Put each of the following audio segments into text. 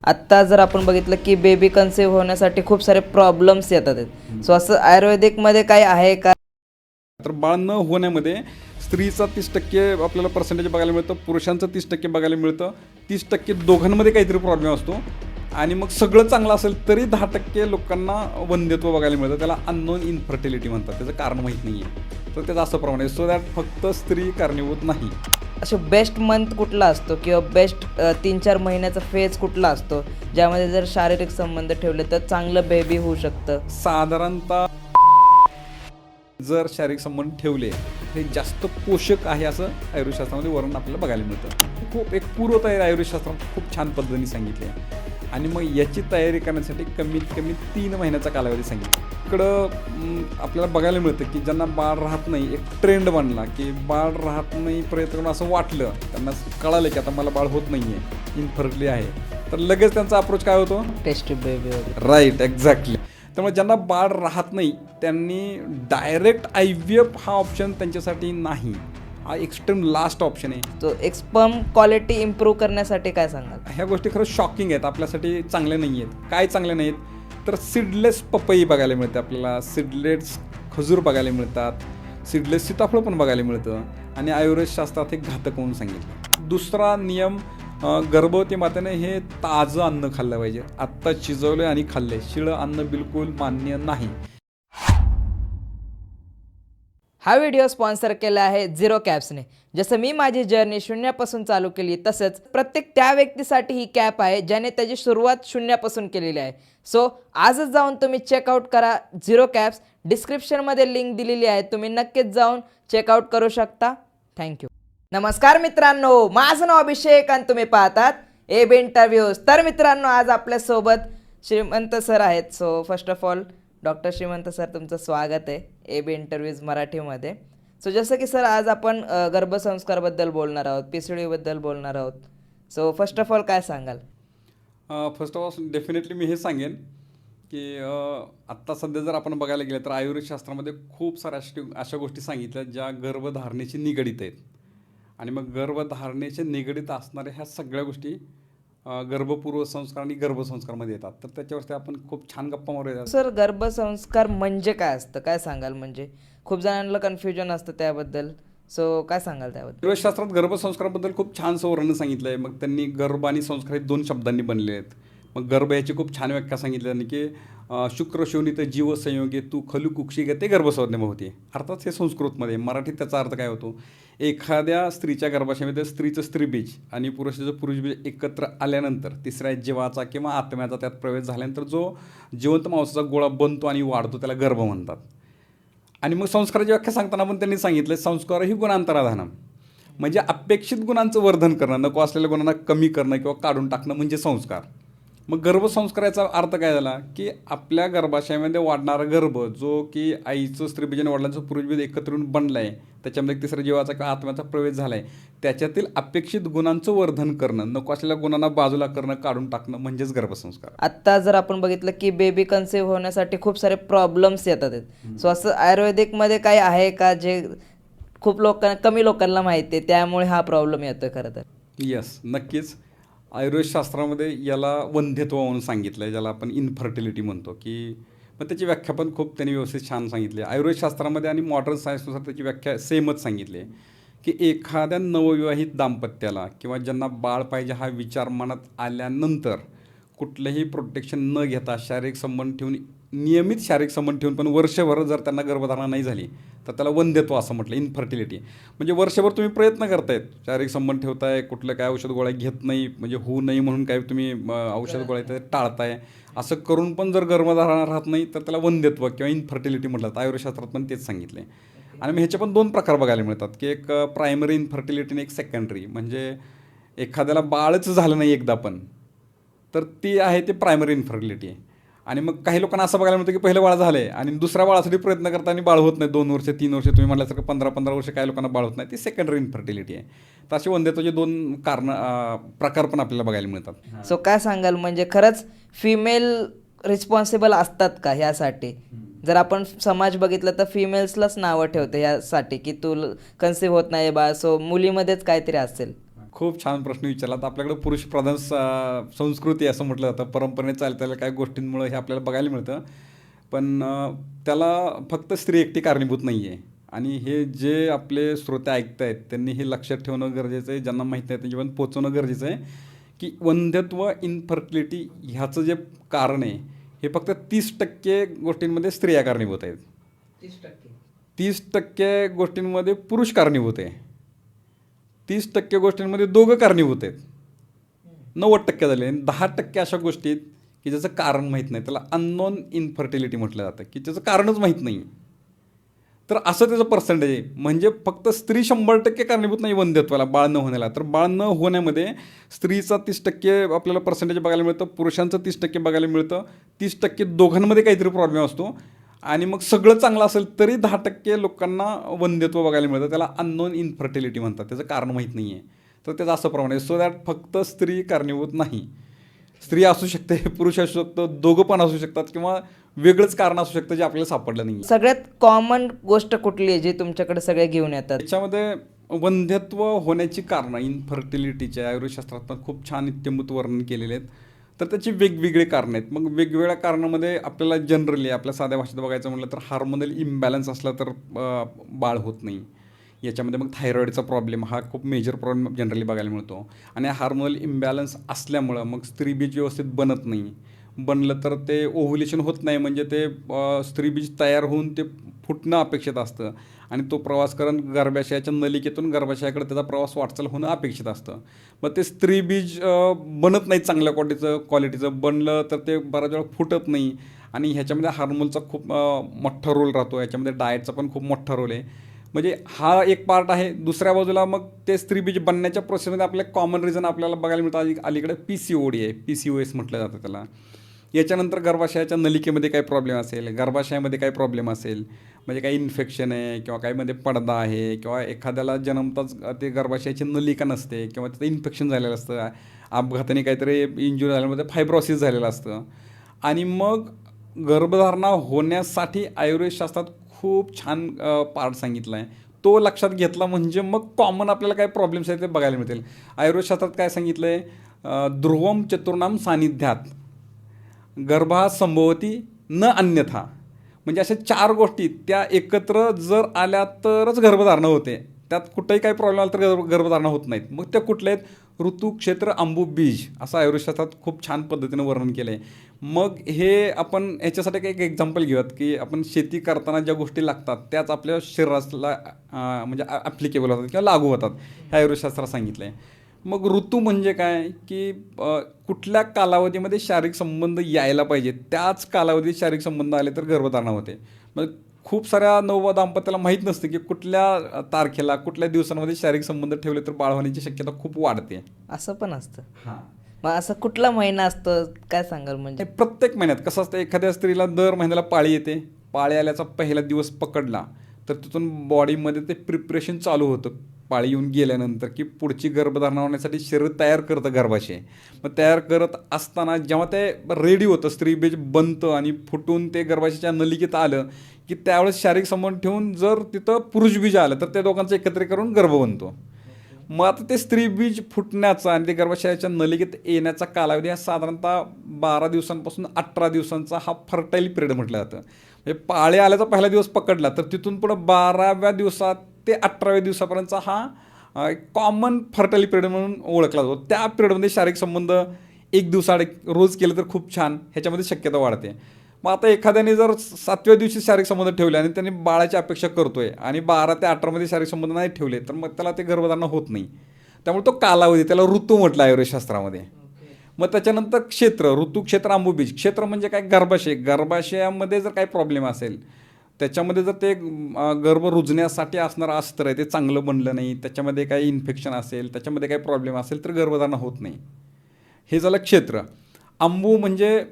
आत्ता जर आपण बघितलं की बेबी कन्सीव्ह होण्यासाठी खूप सारे प्रॉब्लेम्स येतात आहेत. सो असं आयुर्वेदिकमध्ये काय आहे का? तर बाळ न होण्यामध्ये स्त्रीचा 30% आपल्याला पर्सेंटेज बघायला मिळतं, पुरुषांचं 30% बघायला मिळतं. 30% दोघांमध्ये काहीतरी प्रॉब्लेम असतो आणि मग सगळं चांगलं असेल तरी 10% लोकांना वंध्यत्व बघायला मिळतं. त्याला अननोन इन्फर्टिलिटी म्हणतात. त्याचं कारण माहीत नाही आहे. तर त्याचं असं प्रमाण आहे. सो दॅट फक्त स्त्री कारणीभूत नाही. असं बेस्ट मंथ कुठला असतो किंवा बेस्ट 3-4 महिन्याचा फेज कुठला असतो ज्यामध्ये जर शारीरिक संबंध ठेवले तर चांगलं बेबी होऊ शकतं? साधारणतः जर शारीरिक संबंध ठेवले हे जास्त पोषक आहे असं आयुर्वेदशास्त्रामध्ये वर्णन आपल्याला बघायला मिळतं. खूप एक पूर्वतयारी आयुर्वेदशास्त्रात खूप छान पद्धतीने सांगितली आहे आणि मग याची तयारी करण्यासाठी कमीत कमी 3 महिन्याचा कालावधी सांगितला. इकडं आपल्याला बघायला मिळतं की ज्यांना बाळ राहत नाही, एक ट्रेंड बनला की बाळ राहत नाही प्रयत्न करून असं वाटलं, त्यांना कळालं की आता मला बाळ होत नाही आहे, इन्फर्टिलिटी आहे, तर लगेच त्यांचा अप्रोच काय होतो? टेस्ट बेबी वगैरे. Right, exactly. त्यामुळे ज्यांना बाळ राहत नाही त्यांनी डायरेक्ट IVF हा ऑप्शन त्यांच्यासाठी नाही. हा एक्स्ट्रीम लास्ट ऑप्शन आहे. तो एक स्पर्म क्वालिटी इम्प्रूव्ह करण्यासाठी काय सांगाल? ह्या गोष्टी खरंच शॉकिंग आहेत, आपल्यासाठी चांगल्या नाही आहेत. काय चांगले नाहीत तर सीडलेस पपई बघायला मिळते आपल्याला, सीडलेस खजूर बघायला मिळतात, सीडलेस सीताफळ पण बघायला मिळतं आणि आयुर्वेदशास्त्रात हे घातक म्हणून सांगितलं. दुसरा नियम, गर्भवती मातेने हे ताजं अन्न खाल्लं पाहिजे. आत्ता शिजवलं आणि खाल्ले, शिळं अन्न बिलकुल मान्य नाही. हा व्हिडिओ स्पॉन्सर केला आहे झिरो कॅप्सने. जसं मी माझी जर्नी शून्यापासून चालू केली तसंच प्रत्येक त्या व्यक्तीसाठी ही कॅप आहे ज्याने त्याची सुरुवात शून्यापासून केलेली आहे. सो आजच जाऊन तुम्ही चेकआउट करा झिरो कॅप्स. डिस्क्रिप्शनमध्ये लिंक दिलेली आहे, तुम्ही नक्कीच जाऊन चेकआउट करू शकता. थँक्यू. नमस्कार मित्रांनो, माझं नाव अभिषेक आणि तुम्ही पाहतात AB इंटरव्ह्यूज. तर मित्रांनो, आज आपल्यासोबत श्रीमंत सर आहेत. So first of all doctor श्रीमंत सर, तुमचं स्वागत आहे AB इंटरव्ह्यूज मराठीमध्ये. सो जसं की सर, आज आपण गर्भसंस्काराबद्दल बोलणार आहोत, PCOD बद्दल बोलणार आहोत. सो फर्स्ट ऑफ ऑल काय सांगाल? फर्स्ट ऑफ ऑल डेफिनेटली मी हे सांगेन की आत्ता सध्या जर आपण बघायला गेलं तर आयुर्वेदशास्त्रामध्ये खूप साऱ्या अशा गोष्टी सांगितल्या ज्या गर्भधारणेशी निगडीत आहेत आणि मग गर्भधारणेशी निगडीत असणाऱ्या ह्या सगळ्या गोष्टी गर्भपूर्व संस्कार आणि गर्भसंस्कारमध्ये येतात. तर त्याच्यावरती आपण खूप छान गप्पा मारूया. सर, गर्भसंस्कार म्हणजे काय असतं, काय सांगाल? म्हणजे खूप जणांना कन्फ्युजन असतं त्याबद्दल. सो काय सांगाल त्याबद्दल? आयुर्वेदशास्त्रात गर्भसंस्काराबद्दल खूप छानसं वर्णन सांगितलं आहे. मग त्यांनी गर्भ आणि संस्कार हे 2 शब्दांनी बनले आहेत. मग गर्भ याची खूप छान व्याख्या सांगितली त्यांनी की शुक्रशोणित जीव संयोगे तू खलु कुक्षी गते गर्भसंज्ञा होते. अर्थात हे संस्कृतमध्ये, मराठीत त्याचा अर्थ काय होतो? एखाद्या स्त्रीच्या गर्भाशयामध्ये स्त्रीचं स्त्रीबीज आणि पुरुषाचं पुरुषबीज एकत्र आल्यानंतर तिसऱ्या जीवाचा किंवा आत्म्याचा त्यात प्रवेश झाल्यानंतर जो जिवंत मांसाचा गोळा बनतो आणि वाढतो त्याला गर्भ म्हणतात. आणि मग संस्काराची व्याख्या सांगताना पण त्यांनी सांगितलं संस्कार ही गुणांतराधानम, म्हणजे अपेक्षित गुणांचं वर्धन करणं, नको असलेल्या गुणांना कमी करणं किंवा काढून टाकणं म्हणजे संस्कार. मग गर्भसंस्काराचा अर्थ काय झाला की आपल्या गर्भाशयामध्ये वाढणारा गर्भ जो की आईचं स्त्रीबीज आणि वडिलांचं पुरुषबीज एकत्र येऊन बनलं आहे, त्याच्यामध्ये तिसऱ्या जीवाचा किंवा आत्म्याचा प्रवेश झाला आहे, त्याच्यातील अपेक्षित गुणांचं वर्धन करणं, नको असलेल्या गुणांना बाजूला करणं, काढून टाकणं म्हणजेच गर्भसंस्कार. आत्ता जर आपण बघितलं की बेबी कन्सीव्ह होण्यासाठी खूप सारे प्रॉब्लेम्स येतात आहेत. सो असं आयुर्वेदिकमध्ये काय आहे का जे खूप कमी लोकांना माहिती आहे, त्यामुळे हा प्रॉब्लेम येतोय खरं तर? यस, नक्कीच. आयुर्वेदशास्त्रामध्ये याला वंध्यत्व म्हणून सांगितलं आहे, ज्याला आपण इन्फर्टिलिटी म्हणतो. की पण त्याची व्याख्या पण खूप त्यांनी व्यवस्थित छान सांगितली आहे. आयुर्वेदशास्त्रामध्ये आणि मॉडर्न सायन्सनुसार त्याची व्याख्या सेमच सांगितली आहे की एखाद्या नवविवाहित दाम्पत्याला किंवा ज्यांना बाळ पाहिजे हा विचार मनात आल्यानंतर कुठलंही प्रोटेक्शन न घेता शारीरिक संबंध ठेवून, नियमित शारीरिक संबंध ठेवून पण वर्षभर जर त्यांना गर्भधारणा नाही झाली तर त्याला वंध्यत्व असं म्हटलं, इन्फर्टिलिटी. म्हणजे वर्षभर तुम्ही प्रयत्न करतायत, शारीरिक संबंध ठेवताय, कुठलं काय औषध गोळ्या घेत नाही, म्हणजे होऊ नाही म्हणून काय तुम्ही औषध गोळ्या टाळताय, असं करून पण जर गर्भधारणा राहत नाही तर त्याला वंध्यत्व किंवा इन्फर्टिलिटी म्हटलं. आयुर्वेदशास्त्रात पण तेच सांगितलं आहे. आणि मग ह्याचे पण 2 प्रकार बघायला मिळतात की एक प्रायमरी इन्फर्टिलिटी आणि एक सेकंडरी. म्हणजे एखाद्याला बाळच झालं नाही एकदा पण, तर ती आहे ते प्रायमरी इन्फर्टिलिटी आहे. आणि मग काही लोकांना असं बघायला मिळतं की पहिलं बाळ झालं आहे आणि दुसऱ्या बाळासाठी प्रयत्न करता आणि बाळ होत नाही, 2 वर्ष 3 वर्ष, तुम्ही म्हटल्यासारखं 15-15 वर्ष काही लोकांना बाळ होत नाही, ती सेकंडरी इन्फर्टिलिटी आहे. तर असे वंध्यत्वाचे 2 प्रकार पण आपल्याला बघायला मिळतात. सो काय सांगाल, म्हणजे खरंच फिमेल रिस्पॉन्सिबल असतात का ह्यासाठी? जर आपण समाज बघितलं तर फिमेल्सलाच नावं ठेवते ह्यासाठी की तू कन्सीव्ह होत नाही बा, सो मुलीमध्येच काहीतरी असेल. खूप छान प्रश्न विचारला. तर आपल्याकडे पुरुषप्रधान संस्कृती असं म्हटलं जातं. परंपरेने चालतेल्या काही गोष्टींमुळं हे आपल्याला बघायला मिळतं. पण त्याला फक्त स्त्री एकटी कारणीभूत नाही आहे. आणि हे जे आपले श्रोते ऐकत आहेत त्यांनी हे लक्षात ठेवणं गरजेचं आहे. ज्यांना माहीत नाही त्यांच्यापर्यंत पोहोचवणं गरजेचं आहे की वंध्यत्व, इनफर्टिलिटी ह्याचं जे कारण आहे हे फक्त 30% गोष्टींमध्ये स्त्रिया कारणीभूत आहेत. 30% गोष्टींमध्ये पुरुष कारणीभूत आहे. 30% गोष्टींमध्ये दोघं कारणीभूत आहेत. 90% झाले. आणि 10% अशा गोष्टी आहेत की ज्याचं कारण माहीत नाही. त्याला अननोन इनफर्टिलिटी म्हटलं जातं की त्याचं कारणच माहीत नाही. तर असं त्याचं पर्सेंटेज आहे. म्हणजे फक्त स्त्री 100% कारणीभूत नाही वंध्यत्वाला, बाळ न होण्याला. तर बाळ न होण्यामध्ये स्त्रीचा 30% आपल्याला पर्सेंटेज बघायला मिळतं, पुरुषांचं 30% बघायला मिळतं. 30% दोघांमध्ये काहीतरी प्रॉब्लेम असतो. आणि मग सगळं चांगलं असेल तरी 10% लोकांना वंध्यत्व बघायला मिळतं. त्याला अननोन इनफर्टिलिटी म्हणतात. त्याचं कारण माहीत नाही आहे. तर त्याचं असं प्रमाण आहे. सो दॅट फक्त स्त्री कारणीभूत नाही. स्त्री असू शकते, पुरुष असू शकतो, दोघं पण असू शकतात किंवा वेगळंच कारण असू शकतं जे आपल्याला सापडलं नाही. सगळ्यात कॉमन गोष्ट कुठली आहे जी तुमच्याकडे सगळे घेऊन येतात? त्याच्यामध्ये वंध्यत्व होण्याची कारणं इनफर्टिलिटीच्या आयुर्वेदशास्त्रात पण खूप छान इत्यंभूत वर्णन केलेले आहेत. तर त्याची वेगवेगळी कारणं आहेत. मग वेगवेगळ्या कारणामध्ये आपल्याला जनरली आपल्या साध्या भाषेत बघायचं म्हटलं तर हार्मोनल इम्बॅलन्स असला तर बाळ होत नाही. याच्यामध्ये मग थायरॉईडचा प्रॉब्लेम हा खूप मेजर प्रॉब्लेम जनरली बघायला मिळतो. आणि हार्मोनल इम्बॅलन्स असल्यामुळं मग स्त्रीबीज व्यवस्थित बनत नाही. बनलं तर ते ओव्ह्युलेशन होत नाही. म्हणजे ते स्त्रीबीज तयार होऊन ते फुटणं अपेक्षित असतं. आणि तो प्रवास करून गर्भाशयाच्या नलिकेतून गर्भाशयाकडे त्याचा प्रवास वाटचाल होणं अपेक्षित असतं. मग ते स्त्रीबीज बनत नाही चांगल्या क्वालिटीचं. बनलं तर ते बऱ्याच वेळा फुटत नाही. आणि ह्याच्यामध्ये हार्मोनचा खूप मोठा रोल राहतो. याच्यामध्ये डाएटचा पण खूप मोठा रोल आहे. म्हणजे हा एक पार्ट आहे. दुसऱ्या बाजूला मग ते स्त्रीबीज बनण्याच्या प्रोसेसमध्ये आपल्या कॉमन रिझन आपल्याला बघायला मिळतं. अलीकडे PCOD आहे, PCOS म्हटलं जातं त्याला. याच्यानंतर गर्भाशयाच्या नलिकेमध्ये काही प्रॉब्लेम असेल, गर्भाशयामध्ये काही प्रॉब्लेम असेल, म्हणजे काही इन्फेक्शन आहे किंवा काहीमध्ये पडदा आहे किंवा एखाद्याला जन्मताच ते गर्भाशयाची नलिका नसते किंवा त्याचं इन्फेक्शन झालेलं असतं, अपघाताने काहीतरी इंजुरी झाल्यामध्ये फायब्रोसिस झालेलं असतं. आणि मग गर्भधारणा होण्यासाठी आयुर्वेदशास्त्रात खूप छान पार्ट सांगितला आहे. तो लक्षात घेतला म्हणजे मग कॉमन आपल्याला काय प्रॉब्लेम्स आहेत ते बघायला मिळतील. आयुर्वेदशास्त्रात काय सांगितलं आहे, ध्रुवम चतुर्णाम सानिध्यात गर्भा संभवती न अन्यथा. म्हणजे अशा 4 गोष्टी त्या एकत्र जर आल्या तरच गर्भधारणा होते. त्यात कुठंही काही प्रॉब्लेम आला तर गर्भधारणा होत नाहीत. मग त्या कुठल्या आहेत, ऋतू, क्षेत्र, अंबू, बीज असं आयुर्वेदशास्त्रात खूप छान पद्धतीनं वर्णन केलं आहे. मग हे आपण ह्याच्यासाठी एक एक्झाम्पल घेऊयात की आपण शेती करताना ज्या गोष्टी लागतात त्याच आपल्या शरीराला म्हणजे ॲप्लिकेबल होतात किंवा लागू होतात हे आयुर्वेदशास्त्रात सांगितलं आहे. मग ऋतू म्हणजे काय की कुठल्या कालावधीमध्ये शारीरिक संबंध यायला पाहिजे त्याच कालावधीत शारीरिक संबंध आले तर गर्भधारणा होते. मग खूप साऱ्या नववधू दाम्पत्याला माहीत नसतं की कुठल्या तारखेला कुठल्या दिवसांमध्ये शारीरिक संबंध ठेवले तर बाळ होण्याची शक्यता खूप वाढते. असं पण असतं? हां. मग असं कुठला महिना असतो काय सांगाल? म्हणजे प्रत्येक महिन्यात कसं असतं, एखाद्या स्त्रीला दर महिन्याला पाळी येते. पाळी आल्याचा पहिला दिवस पकडला तर तिथून बॉडीमध्ये ते प्रिपरेशन चालू होतं. पाळी येऊन गेल्यानंतर की पुढची गर्भधारणा होण्यासाठी शरीर तयार करतं गर्भाशय. मग तयार करत असताना जेव्हा ते रेडी होतं, स्त्रीबीज बनतं आणि फुटून ते गर्भाशयाच्या नलिकेत आलं की त्यावेळेस शारीरिक संबंध ठेवून जर तिथं पुरुषबीज आलं तर त्या दोघांचं एकत्रीकरण गर्भ बनतो. मग आता ते स्त्रीबीज फुटण्याचा आणि ते गर्भाशयाच्या नलिकेत येण्याचा कालावधी हा साधारणतः 12 दिवसांपासून 18 दिवसांचा हा फर्टाईल पिरियड म्हटलं जातं. म्हणजे पाळी आल्याचा पहिला दिवस पकडला तर तिथून पुढं 12व्या दिवसात ते 18व्या दिवसापर्यंतचा हा कॉमन फर्टाईल पिरियड म्हणून ओळखला जातो. त्या पिरियडमध्ये शारीरिक संबंध एक दिवसाआड रोज केलं तर खूप छान, ह्याच्यामध्ये शक्यता वाढते. मग आता एखाद्याने जर 7व्या दिवशी शारीरिक संबंध ठेवले आणि त्यांनी बाळाची अपेक्षा करतोय आणि 12 ते 18मध्ये शारीरिक संबंध नाही ठेवले तर मग त्याला ते गर्भधारणा होत नाही. त्यामुळे तो कालावधी त्याला ऋतू म्हटलं आयुर्वेदशास्त्रामध्ये. मग त्याच्यानंतर क्षेत्र, ऋतू, क्षेत्र, अंबुबीज. क्षेत्र म्हणजे काय, गर्भाशय. गर्भाशयामध्ये जर काही प्रॉब्लेम असेल, त्याच्यामध्ये जर ते गर्भ रुजण्यासाठी असणारं अस्त्र आहे ते चांगलं बनलं नाही, त्याच्यामध्ये काही इन्फेक्शन असेल, त्याच्यामध्ये काही प्रॉब्लेम असेल तर गर्भधारणा होत नाही. हे झालं क्षेत्र. अंबू म्हणजे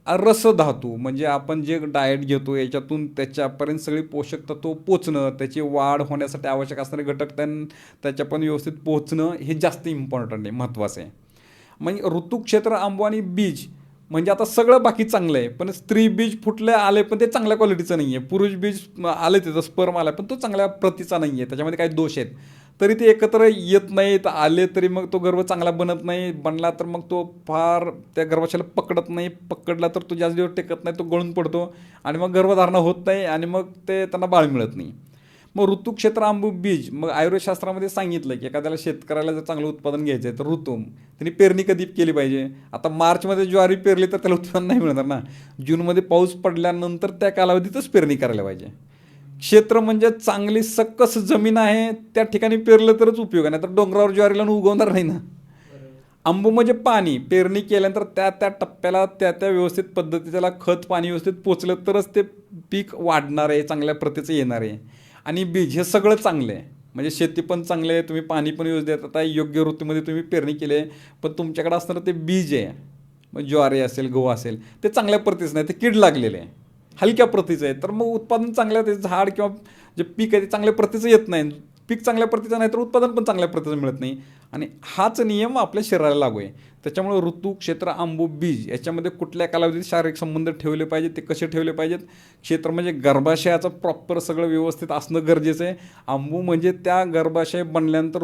रसधातू, म्हणजे आपण जे डाएट घेतो याच्यातून त्याच्यापर्यंत सगळी पोषक तत्व पोचणं, त्याची वाढ होण्यासाठी आवश्यक असणारे घटक त्याच्या पण व्यवस्थित पोचणं हे जास्त इम्पॉर्टंट आहे, महत्त्वाचं आहे. म्हणजे ऋतू, क्षेत्र, अंबू आणि बीज म्हणजे आता सगळं बाकी चांगलं आहे, पण स्त्री बीज फुटले आले पण ते चांगल्या क्वालिटीचं नाही आहे. पुरुष बीज आलं त्याचं स्पर्म आला पण तो चांगल्या प्रतीचा नाही आहे, त्याच्यामध्ये काही दोष आहेत. तरी ते एकत्र येत नाहीत, आले तरी मग तो गर्भ चांगला बनत नाही, बनला तर मग तो फार त्या गर्भाशयाला पकडत नाही, पकडला तर तो जास्त दिवस टेकत नाही, तो गळून पडतो आणि मग गर्भधारणा होत नाही आणि मग ते त्यांना बाळ मिळत नाही. मग ऋतुक्षेत्र आंबू बीज, मग आयुर्वेदशास्त्रामध्ये सांगितलं की एखाद्याला शेतकऱ्याला जर चांगलं उत्पादन घ्यायचं आहे तर ऋतू त्यांनी पेरणी कधी केली पाहिजे. आता मार्चमध्ये ज्वारी पेरली तर त्याला उत्पादन नाही मिळणार ना, जूनमध्ये पाऊस पडल्यानंतर त्या कालावधीतच पेरणी करायला पाहिजे. क्षेत्र म्हणजे चांगली सकस जमीन आहे त्या ठिकाणी पेरलं तरच उपयोग आहे, नाही तर डोंगरावर ज्वारी लावून उगवणार नाही ना. आंबू म्हणजे पाणी, पेरणी केल्यानंतर त्या त्या टप्प्याला त्या त्या व्यवस्थित पद्धती त्याला खत पाणी व्यवस्थित पोचलं तरच ते पीक वाढणार आहे, चांगल्या प्रतीचं येणार आहे. आणि बीज हे सगळं चांगलं आहे, म्हणजे शेती पण चांगली आहे, तुम्ही पाणी पण व्यवस्थित देत, आता योग्य ऋतूमध्ये तुम्ही पेरणी केली आहे, पण तुमच्याकडे असणारं ते बीज आहे, मग ज्वारी असेल गहू असेल ते चांगल्या प्रतीचं नाही, ते कीड लागलेले आहे, हलक्या प्रतीचं आहे, तर मग उत्पादन चांगलं ते झाड किंवा जे पीक आहे ते चांगल्या प्रतीचं येत नाही. पीक चांगल्या प्रतीचं नाही तर उत्पादन पण चांगल्या प्रतीचं मिळत नाही. आणि हाच नियम आपल्या शरीराला लागू आहे. त्याच्यामुळे ऋतू, क्षेत्र, आंबू, बीज याच्यामध्ये कुठल्या कालावधीत शारीरिक संबंध ठेवले पाहिजेत, ते कसे ठेवले पाहिजेत. क्षेत्र म्हणजे गर्भाशयाचं प्रॉपर सगळं व्यवस्थित असणं गरजेचं आहे. आंबू म्हणजे त्या गर्भाशय बनल्यानंतर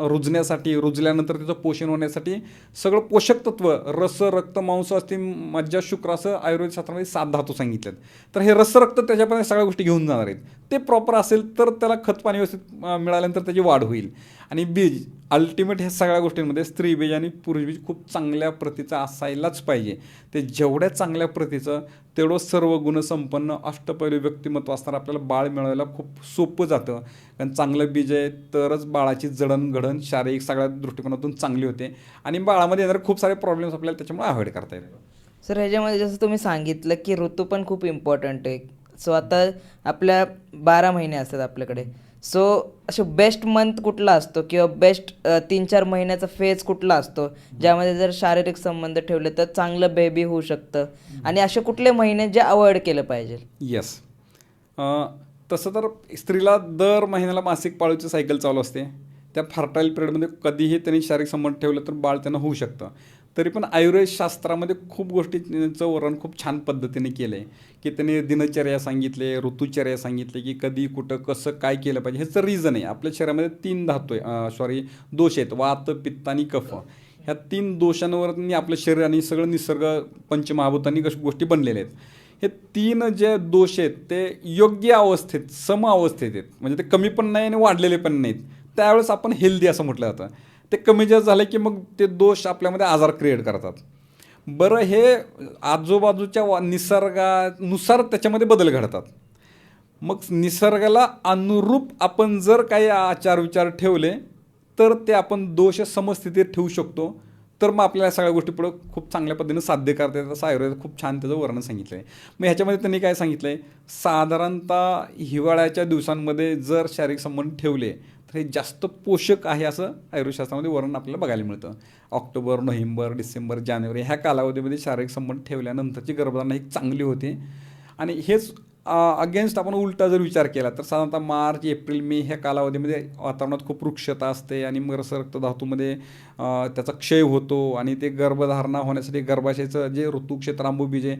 रुजण्यासाठी, रुजल्यानंतर त्याचं पोषण होण्यासाठी सगळं पोषक तत्व, रस, रक्त, मांस, अस्थि, मज्जा, शुक्र असं आयुर्वेदशास्त्रामध्ये 7 धातू सांगितलेत. तर हे रस, रक्त त्याच्यापर्यंत सगळ्या गोष्टी घेऊन जाणार आहेत. ते प्रॉपर असेल तर त्याला खत पाणी व्यवस्थित मिळाल्यानंतर त्याची वाढ होईल. आणि बीज अल्टिमेट ह्या सगळ्या गोष्टींमध्ये स्त्री बीज आणि पुरुष बीज खूप चांगल्या प्रतीचं असायलाच पाहिजे. ते जेवढ्या चांगल्या प्रतीचं तेवढं सर्व गुणसंपन्न अष्टपैलू व्यक्तिमत्व असणारं आपल्याला बाळ मिळवायला खूप सोपं जातं. कारण चांगलं बीज आहे तरच बाळाची जडणघडण शारीरिक सगळ्या दृष्टिकोनातून चांगली होते आणि बाळामध्ये येणारे खूप सारे प्रॉब्लेम्स आपल्याला त्याच्यामुळे अवॉइड करता येतात. सर ह्याच्यामध्ये जसं तुम्ही सांगितलं की ऋतू पण खूप इम्पॉर्टंट आहे. सो आता आपल्या 12 महिने असतात आपल्याकडे. सो असे बेस्ट मंथ कुठला असतो किंवा बेस्ट 3-4 महिन्याचा फेज कुठला असतो ज्यामध्ये जर शारीरिक संबंध ठेवले तर चांगलं बेबी होऊ शकतं, आणि असे कुठले महिने जे अवॉइड केलं पाहिजे? येस, तसं तर स्त्रीला दर महिन्याला मासिक पाळीची सायकल चालू असते. त्या फर्टाईल पिरियडमध्ये कधीही त्यांनी शारीरिक संबंध ठेवलं तर बाळ त्यांना होऊ शकतं. तरी पण आयुर्वेदशास्त्रामध्ये खूप गोष्टींचं वर्णन खूप छान पद्धतीने केलं आहे की त्यांनी दिनचर्या सांगितले, ऋतुचर्या सांगितले की कधी कुठं कसं काय केलं पाहिजे. ह्याचं रिझन आहे आपल्या शरीरामध्ये 3 धातू आहे, दोष आहेत, वात, पित्त आणि कफ. ह्या 3 दोषांवर आपलं शरीर आणि सगळं निसर्ग पंचमहाभूतांनी गोष्टी बनलेल्या आहेत. हे 3 जे दोष आहेत ते योग्य अवस्थेत, सम अवस्थेत आहेत, म्हणजे ते कमी पण नाही आणि वाढलेले पण नाहीत. त्यावेळेस आपण हेल्दी असं म्हटलं जातं. ते कमी जास्त झालं की मग ते दोष आपल्यामध्ये आजार क्रिएट करतात. बरं, हे आजूबाजूच्या निसर्गानुसार त्याच्यामध्ये बदल घडतात. मग निसर्गाला अनुरूप आपण जर काही आचार विचार ठेवले तर ते आपण दोष समस्थितीत ठेवू शकतो. तर मग आपल्याला सगळ्या गोष्टी पुढं खूप चांगल्या पद्धतीने साध्य करता येतात. असं आयुर्वेद खूप छान त्याचं वर्णन सांगितलं आहे. मग ह्याच्यामध्ये त्यांनी काय सांगितलं आहे, साधारणतः हिवाळ्याच्या दिवसांमध्ये जर शारीरिक संबंध ठेवले तर हे जास्त पोषक आहे असं आयुर्वेदशास्त्रामध्ये वर्णन आपल्याला बघायला मिळतं. ऑक्टोबर, नोव्हेंबर, डिसेंबर, जानेवारी ह्या कालावधीमध्ये शारीरिक संबंध ठेवल्यानंतरची गर्भधारणा ही चांगली होते. आणि हेच अगेन्स्ट आपण उलटा जर विचार केला तर साधारणतः मार्च, एप्रिल, मे ह्या कालावधीमध्ये वातावरणात खूप वृक्षता असते आणि मग रक्तधातूमध्ये त्याचा क्षय होतो आणि ते गर्भधारणा होण्यासाठी गर्भाशयाचं जे ऋतुक्षेत्र आंबूबीज आहे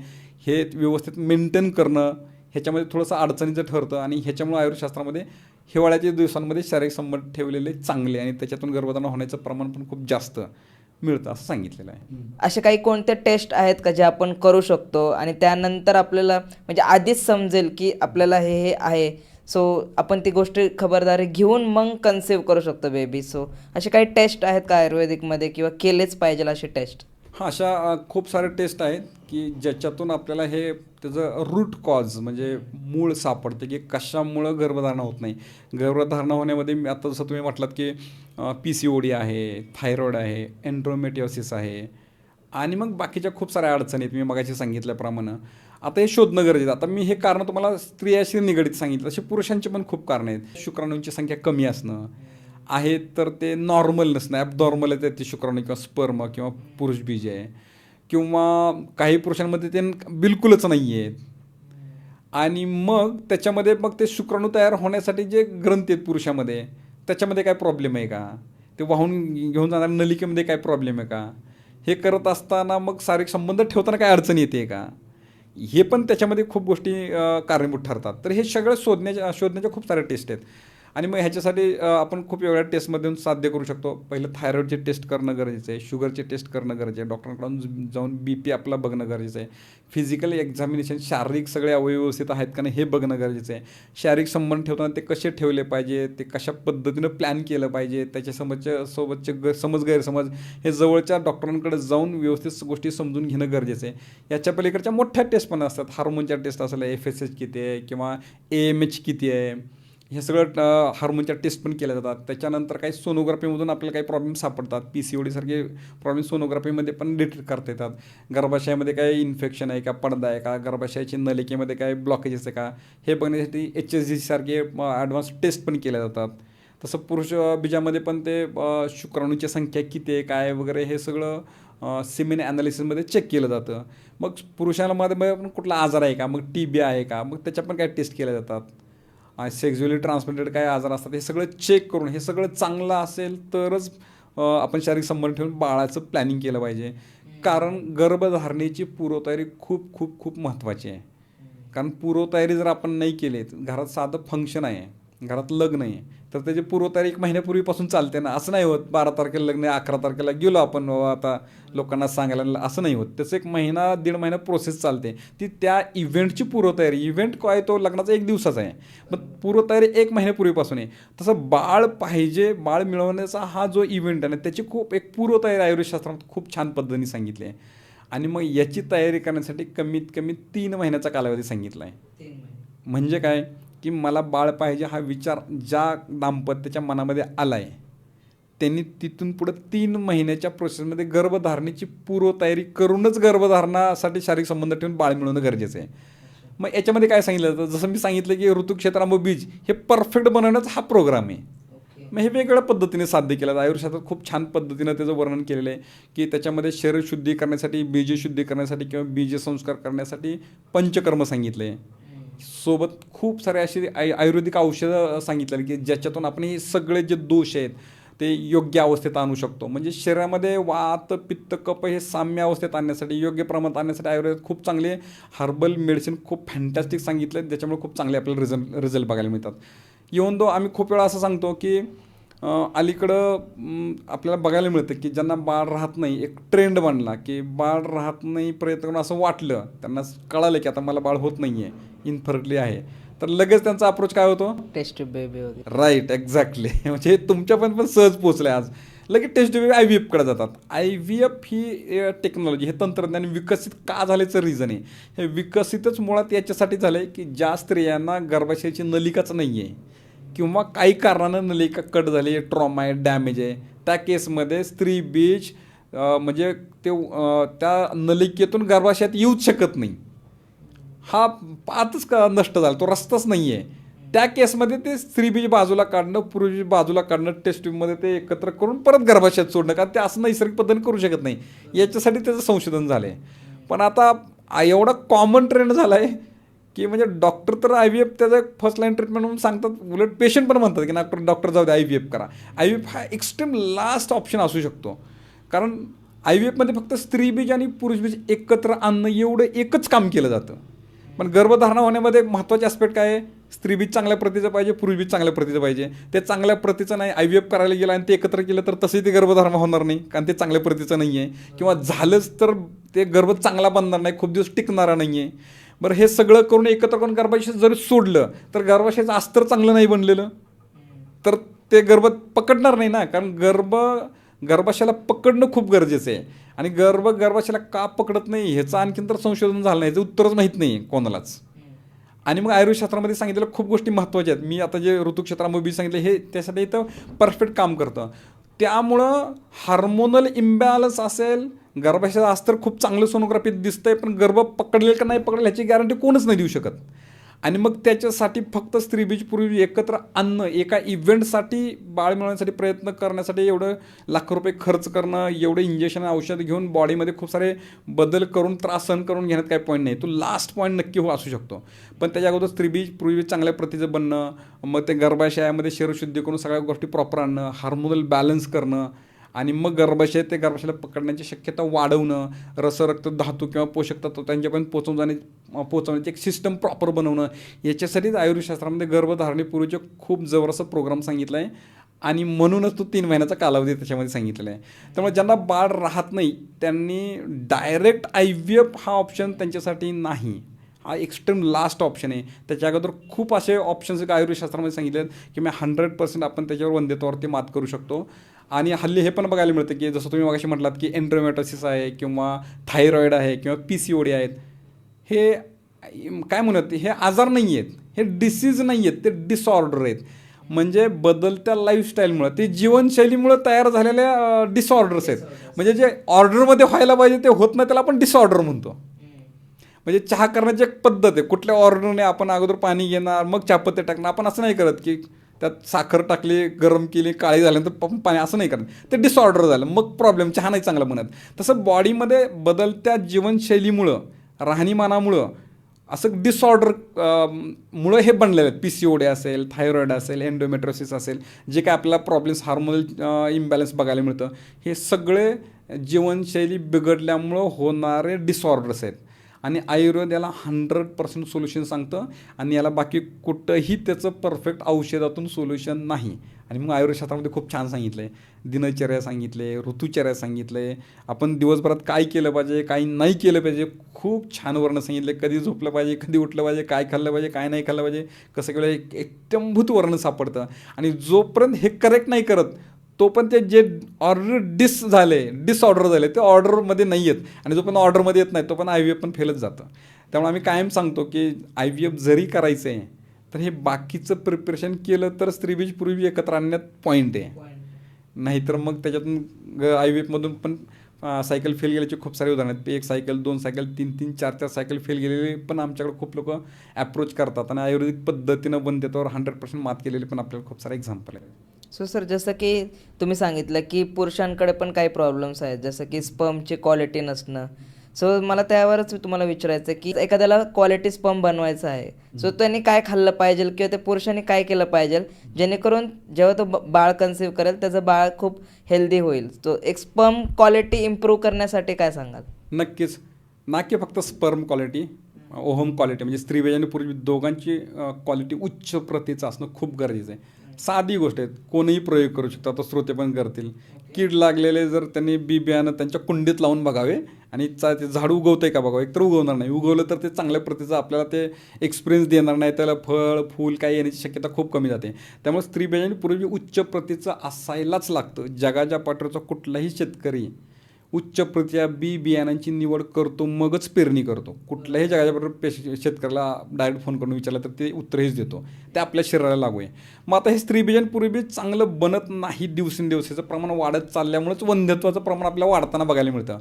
हे व्यवस्थित मेंटेन करणं ह्याच्यामध्ये थोडंसं अडचणीचं ठरतं. आणि ह्याच्यामुळे आयुर्वेदशास्त्रामध्ये हिवाळ्याच्या दिवसांमध्ये शारीरिक संबंध ठेवलेले चांगले आणि त्याच्यातून गर्भधारणा होण्याचं प्रमाण पण खूप जास्त मिळतं असं सांगितलेलं आहे. असे काही कोणते टेस्ट आहेत का जे आपण करू शकतो आणि त्यानंतर आपल्याला म्हणजे आधीच समजेल की आपल्याला हे हे आहे, सो आपण ती गोष्टी खबरदारी घेऊन मग कन्सीव्ह करू शकतो बेबी? सो असे काही टेस्ट आहेत का आयुर्वेदिकमध्ये किंवा केलेच पाहिजे असे टेस्ट? हां, अशा खूप सारे टेस्ट आहेत की ज्याच्यातून आपल्याला हे त्याचं रूट कॉज म्हणजे मूळ सापडते की कशामुळं गर्भधारणा होत नाही. गर्भधारणा होण्यामध्ये आता जसं तुम्ही म्हटलात की PCOD आहे, थायरॉईड आहे, एन्ड्रोमेट्रियोसिस आहे आणि मग बाकीच्या खूप साऱ्या अडचणी आहेत मी मगाशी सांगितल्याप्रमाणे. आता हे शोधणं गरजेचं. आता मी हे कारणं तुम्हाला स्त्रियाशी निगडीत सांगितलं, असे पुरुषांचे पण खूप कारणं आहेत. शुक्राणूंची संख्या कमी असणं आहे तर ते नॉर्मल नसणं, ॲबनॉर्मल आहे ते शुक्राणू किंवा स्पर्म किंवा पुरुष बीज आहे, किंवा काही पुरुषांमध्ये ते बिलकुलच नाही आहेत. आणि मग त्याच्यामध्ये मग ते शुक्राणू तयार होण्यासाठी जे ग्रंथी आहेत पुरुषामध्ये त्याच्यामध्ये काय प्रॉब्लेम आहे का, ते वाहून घेऊन जाणाऱ्या नलिकेमध्ये काय प्रॉब्लेम आहे का, हे करत असताना मग शारीरिक संबंध ठेवताना काय अडचण येते का, हे पण त्याच्यामध्ये खूप गोष्टी कारणीभूत ठरतात. तर हे सगळं शोधण्याच्या खूप साऱ्या टेस्ट आहेत. आणि मग ह्याच्यासाठी आपण खूप वेगळ्या टेस्टमधून साध्य करू शकतो. पहिलं थायरॉईडची टेस्ट करणं गरजेचं आहे, शुगरची टेस्ट करणं गरजेचं आहे, डॉक्टरांकडून जाऊन BP आपला बघणं गरजेचं आहे, फिजिकल एक्झामिनेशन शारीरिक सगळे अवयव व्यवस्थित आहेत का नाही हे बघणं गरजेचं आहे, शारीरिक संबंध ठेवताना ते कसे ठेवले पाहिजे, ते कशा पद्धतीनं प्लॅन केलं पाहिजे, त्याच्या सोबतचे समज गैरसमज हे जवळच्या डॉक्टरांकडे जाऊन व्यवस्थित गोष्टी समजून घेणं गरजेचं आहे. याच्या पलीकडच्या मोठ्या टेस्ट पण असतात, हार्मोनच्या टेस्ट असेल, FSH किती आहे किंवा AMH किती आहे, हे सगळं हार्मोनच्या टेस्ट पण केल्या जातात. त्याच्यानंतर काही सोनोग्राफीमधून आपल्याला काही प्रॉब्लेम सापडतात, PCOD सारखे प्रॉब्लेम सोनोग्राफीमध्ये पण डिटेक्ट करता येतात. गर्भाशयामध्ये काय इन्फेक्शन आहे का, पडदा आहे का, गर्भाशयाची नलिकेमध्ये काय ब्लॉकेजेस आहे का, हे बघण्यासाठी HSG सारखे ॲडव्हान्स टेस्ट पण केल्या जातात. तसं पुरुष बीजामध्ये पण ते शुक्राणूची संख्या किती आहे काय वगैरे हे सगळं सिमेन ॲनालिसिसमध्ये चेक केलं जातं. मग पुरुषांमध्ये पण कुठला आजार आहे का, मग TB आहे का, मग त्याच्या पण काय टेस्ट केल्या जातात. सेक्झुअली ट्रान्समिटेड काय आजार असतात हे सगळं चेक करून हे सगळं चांगलं असेल तरच आपण शारीरिक संबंध ठेवून बाळाचं प्लॅनिंग केलं पाहिजे. कारण गर्भधारणेची पूर्वतयारी खूप खूप खूप महत्त्वाची आहे. कारण पूर्वतयारी जर आपण नाही केली, घरात साधं फंक्शन आहे, घरात लग्न आहे, तर त्याची पूर्वतयारी 1 महिन्यापूर्वीपासून चालते ना. असं नाही होत 12 तारखेला लग्न आहे 11 तारखेला गेलो आपण आता लोकांना सांगायला, असं नाही होत. त्याचं 1 महिना 1.5 महिना प्रोसेस चालते. ती त्या इव्हेंटची पूर्वतयारी, इव्हेंट काय तो लग्नाचा 1 दिवसाचा आहे, मग पूर्वतयारी 1 महिन्यापूर्वीपासून आहे. तसं बाळ पाहिजे, बाळ मिळवण्याचा हा जो इव्हेंट आहे ना त्याची खूप एक पूर्वतयारी आयुर्वेदशास्त्रात खूप छान पद्धतीने सांगितली आहे. आणि मग याची तयारी करण्यासाठी कमीत कमी 3 महिन्याचा कालावधी सांगितला आहे. म्हणजे काय की मला बाळ पाहिजे हा विचार ज्या दाम्पत्याच्या मनामध्ये आला आहे त्यांनी तिथून पुढं 3 महिन्याच्या प्रोसेसमध्ये गर्भधारणेची पूर्वतयारी करूनच गर्भधारणासाठी शारीरिक संबंध ठेवून बाळ मिळवणं गरजेचं आहे. मग याच्यामध्ये काय सांगितलं जातं, जसं मी सांगितलं की ऋतुक्षेत्रांब बीज हे परफेक्ट बनवण्याचा हा प्रोग्राम आहे. मग हे वेगळ्या पद्धतीने साध्य केलं जातं. आयुर्वेदात खूप छान पद्धतीनं त्याचं वर्णन केलेलं आहे की त्याच्यामध्ये शरीर शुद्धी करण्यासाठी, बीज शुद्धी करण्यासाठी किंवा बीज संस्कार करण्यासाठी पंचकर्म सांगितलं आहे. सोबत खूप सारे अशी आयुर्वेदिक औषधं सांगितलेली की ज्याच्यातून आपण हे सगळे जे दोष आहेत ते योग्य अवस्थेत आणू शकतो. म्हणजे शरीरामध्ये वात, पित्त, कफ हे साम्य अवस्थेत आणण्यासाठी, योग्य प्रमाणात आणण्यासाठी आयुर्वेदात खूप चांगले हर्बल मेडिसिन खूप फॅन्टॅस्टिक सांगितले, ज्याच्यामुळे खूप चांगले आपल्याला रिझल्ट बघायला मिळतात. इव्हन दो आम्ही खूप वेळा असं सांगतो की अलीकडं आपल्याला बघायला मिळतं की ज्यांना बाळ राहत नाही, एक ट्रेंड बनला की बाळ राहत नाही, प्रयत्न करून असं वाटलं, त्यांना कळालं की आता मला बाळ होत नाही आहे, इन्फर्टिलिटी आहे, तर लगेच त्यांचा अप्रोच काय होतो, टेस्ट बेबी होते. Right, exactly. म्हणजे तुमच्यापर्यंत पण सहज पोचलं आहे आज. लगेच टेस्ट बेबी IVFकडे जातात. IVF ही टेक्नॉलॉजी, हे तंत्रज्ञान विकसित का झाल्याचं रिझन आहे, हे विकसितच मुळात याच्यासाठी झालं आहे की ज्या स्त्रियांना गर्भाशयाची नलिकाच नाही आहे किंवा काही कारणानं नलिका कट झाली आहे, ट्रॉमा आहे, डॅमेज आहे, त्या केसमध्ये स्त्री बीज म्हणजे ते त्या नलिकेतून गर्भाशयात येऊच शकत नाही, हा पातच नष्ट झाला, तो रस्ताच नाही आहे. त्या केसमध्ये ते स्त्रीबीज बाजूला काढणं, पुरुषबीज बाजूला काढणं, टेस्ट ट्यूबमध्ये ते एकत्र करून परत गर्भाशयात सोडणं, कारण ते असं नैसर्गिक पद्धतीने करू शकत नाही. याच्यासाठी त्याचं संशोधन झालं आहे. पण आता एवढा कॉमन ट्रेंड झाला आहे की म्हणजे डॉक्टर तर IVF त्याचं फर्स्ट लाईन ट्रीटमेंट म्हणून सांगतात, उलट पेशंट पण म्हणतात की डॉक्टर जाऊ दे IVF करा. IVF हा एक्स्ट्रीम लास्ट ऑप्शन असू शकतो, कारण IVFमध्ये फक्त स्त्रीबीज आणि पुरुषबीज एकत्र आणणं एवढं एकच काम केलं जातं. पण गर्भधारणा होण्यामध्ये महत्त्वाचे ॲस्पेक्ट काय आहे, स्त्रीबीज चांगल्या प्रतीचं पाहिजे, पुरुषबीज चांगल्या प्रतीचं पाहिजे. ते चांगल्या प्रतीचं नाही, IVF करायला गेलं आणि ते एकत्र केलं तर तसंही ते गर्भधारणा होणार नाही, कारण ते चांगल्या प्रतीचं नाही आहे, किंवा झालंच तर ते गर्भ चांगला बनणार नाही, खूप दिवस टिकणारा नाही आहे. बरं, हे सगळं करून एकत्र करून गर्भाशय जरी सोडलं तर गर्भाशयाचं अस्तर चांगलं नाही बनलेलं तर ते गर्भ पकडणार नाही ना, कारण गर्भाशयाला पकडणं खूप गरजेचं आहे. आणि गर्भाशयाला का पकडत नाही ह्याचं आणखीन तर संशोधन झालं नाही, याचं उत्तरच माहीत नाही कोणालाच. आणि मग आयुर्वेदशास्त्रामध्ये सांगितलेलं खूप गोष्टी महत्त्वाच्या आहेत. मी आता जे ऋतुक्षेत्रामध्ये सांगितलं हे त्यासाठी इथं परफेक्ट काम करतं. त्यामुळं हार्मोनल इम्बॅलन्स असेल, गर्भाशयाचं अस्तर खूप चांगलं सोनोग्राफीत दिसतंय, पण गर्भ पकडलेलं का नाही पकडलं ह्याची गॅरंटी कोणच नाही देऊ शकत. आणि मग त्याच्यासाठी फक्त स्त्रीबीज पुरुषबीज एकत्र आणणं, एका इव्हेंटसाठी बाळ मिळवण्यासाठी प्रयत्न करण्यासाठी एवढं लाखो रुपये खर्च करणं, एवढे इंजेक्शन औषध घेऊन बॉडीमध्ये खूप सारे बदल करून त्रास सहन करून घेण्यात काही पॉईंट नाही. तो लास्ट पॉईंट नक्की असू शकतो. पण त्याच्या अगोदर स्त्रीबीज पुरुषबीज चांगल्या प्रतीचं बनणं, मग ते गर्भाशयामध्ये शरीरशुद्धी करून सगळ्या गोष्टी प्रॉपर आणणं, हार्मोनल बॅलन्स करणं, आणि मग गर्भाशय ते गर्भाशयाला पकडण्याची शक्यता वाढवणं, रक्त धातू किंवा पोषक तत्व त्यांच्यापर्यंत पोचवण्याची एक सिस्टम प्रॉपर बनवणं, याच्यासाठीच आयुर्वेदशास्त्रामध्ये गर्भधारणेपूर्वीचे खूप जबरदस्त प्रोग्राम सांगितला आहे आणि म्हणूनच तो 3 महिन्याचा कालावधी त्याच्यामध्ये सांगितलेला आहे. त्यामुळे ज्यांना बाळ राहत नाही त्यांनी डायरेक्ट IVF हा ऑप्शन त्यांच्यासाठी नाही, हा एक्स्ट्रीम लास्ट ऑप्शन आहे. त्याच्या अगोदर खूप असे ऑप्शन्स आयुर्वेदशास्त्रामध्ये सांगितले आहेत की मी 100% आपण त्याच्यावर वंध्यत्वावरती मात करू शकतो. आणि हल्ली हे पण बघायला मिळतं की जसं तुम्ही मगाशी म्हटलात की एन्ड्रोमेट्रोसिस आहे किंवा थायरॉईड आहे किंवा PCOD आहेत, हे काय म्हणत हे आजार नाही आहेत, हे डिसीज नाही आहेत, ते डिसऑर्डर आहेत. म्हणजे बदलत्या लाईफस्टाईलमुळं, ते जीवनशैलीमुळं तयार झालेल्या डिसऑर्डर्स आहेत. म्हणजे जे ऑर्डरमध्ये व्हायला पाहिजे ते होत नाही, त्याला आपण डिसऑर्डर म्हणतो. म्हणजे चहा करण्याची एक पद्धत आहे, कुठल्या ऑर्डरने आपण अगोदर पाणी घेणार मग चहापत्ती टाकणार. आपण असं नाही करत की त्यात साखर टाकली, गरम केली, काळी झाल्यानंतर पाणी, असं नाही करत. ते डिसऑर्डर झालं, मग प्रॉब्लेम, चहा नाही चांगला म्हणत. तसं बॉडीमध्ये बदलत्या जीवनशैलीमुळं, राहणीमानामुळं असं डिसऑर्डर मुळं हे बनलेलं आहेत. PCOD असेल, थायरॉईड असेल, एन्डोमेट्रोसिस असेल, जे काय आपल्याला प्रॉब्लेम्स, हार्मोनल इम्बॅलन्स बघायला मिळतं, हे सगळे जीवनशैली बिघडल्यामुळं होणारे डिसऑर्डर्स आहेत. आणि आयुर्वेद याला 100% सोल्युशन सांगतं आणि याला बाकी कुठंही त्याचं परफेक्ट औषधातून सोल्युशन नाही. आणि मग आयुर्वेदशास्त्रामध्ये खूप छान सांगितलं आहे, दिनचर्या सांगितले, ऋतुचर्या सांगितले, आपण दिवसभरात काय केलं पाहिजे, काय नाही केलं पाहिजे, खूप छान वर्णन सांगितले. कधी झोपलं पाहिजे, कधी उठलं पाहिजे, काय खाल्लं पाहिजे, काय नाही खाल्लं पाहिजे, कसं केलं, एक एकदमभूत वर्णन सापडतं. आणि जोपर्यंत हे करेक्ट नाही करत तोपर्यंत ते जे ऑर्डर डिसऑर्डर झाले ते ऑर्डरमध्ये नाही येत. आणि जोपर्यंत ऑर्डरमध्ये येत नाही तोपर्यंत IVF पण फेलच जातं. त्यामुळे आम्ही कायम सांगतो की IVF जरी करायचं आहे तर हे बाकीचं प्रिपरेशन केलं तर स्त्रीबीज पूर्वी एकत्र आणण्यात पॉईंट आहे. नाहीतर मग त्याच्यातून IVFमधून पण सायकल फेल गेल्याचे खूप सारे उदाहरण आहेत. 1 सायकल, 2 सायकल, 3 4 सायकल फेल गेलेले पण आमच्याकडे खूप लोक ॲप्रोच करतात आणि आयुर्वेदिक पद्धतीनं वंध्यत्वावर 100% मात केलेले पण आपल्याला खूप सारे एक्झाम्पल आहेत. सो सर, जसं की तुम्ही सांगितलं की पुरुषांकडे पण काही प्रॉब्लेम्स आहेत, जसं की स्पर्मची क्वालिटी नसणं. सो मला त्यावरच तुम्हाला विचारायचं आहे की एखाद्याला क्वालिटी स्पर्म बनवायचं आहे, सो त्यांनी काय खाल्लं पाहिजे किंवा त्या पुरुषांनी काय केलं पाहिजे जेणेकरून जेव्हा तो बाळ कन्सीव्ह करेल त्याचं बाळ खूप हेल्दी होईल. तो एक स्पर्म क्वालिटी इम्प्रूव्ह करण्यासाठी काय सांगाल? नक्कीच, ना की फक्त स्पर्म क्वालिटी, ओहम क्वालिटी, म्हणजे स्त्रीबीज आणि पुरुष दोघांची क्वालिटी उच्च प्रतीचं असणं खूप गरजेचं आहे. साधी गोष्ट आहे, कोणीही प्रयोग करू शकतो, आता श्रोते पण करतील. कीड लागलेले जर त्यांनी बियाणं त्यांच्या कुंडीत लावून बघावे आणि ते झाड उगवतंय का बघावं. एकतर उगवणार नाही, उगवलं तर ते चांगल्या प्रतीचं आपल्याला ते एक्सपिरियन्स देणार नाही, त्याला फळ फूल काही येण्याची शक्यता खूप कमी जाते. त्यामुळे स्त्रीबीज आणि पूर्वी उच्च प्रतीचं असायलाच लागतं. जगाच्या पाठीवरचा कुठलाही शेतकरी उच्च प्रतीच्या बियाणांची निवड करतो, मगच पेरणी करतो. कुठल्याही जगाच्या शेतकऱ्याला डायरेक्ट फोन करून विचारलं तर ते उत्तर हेच देतो, ते आपल्या शरीराला लागू आहे. मग आता हे स्त्रीबीज आणि पूर्वी चांगलं बनत नाही, दिवसेंदिवस याचं प्रमाण वाढत चालल्यामुळेच वंध्यत्वाचं प्रमाण आपल्याला वाढताना बघायला मिळतं.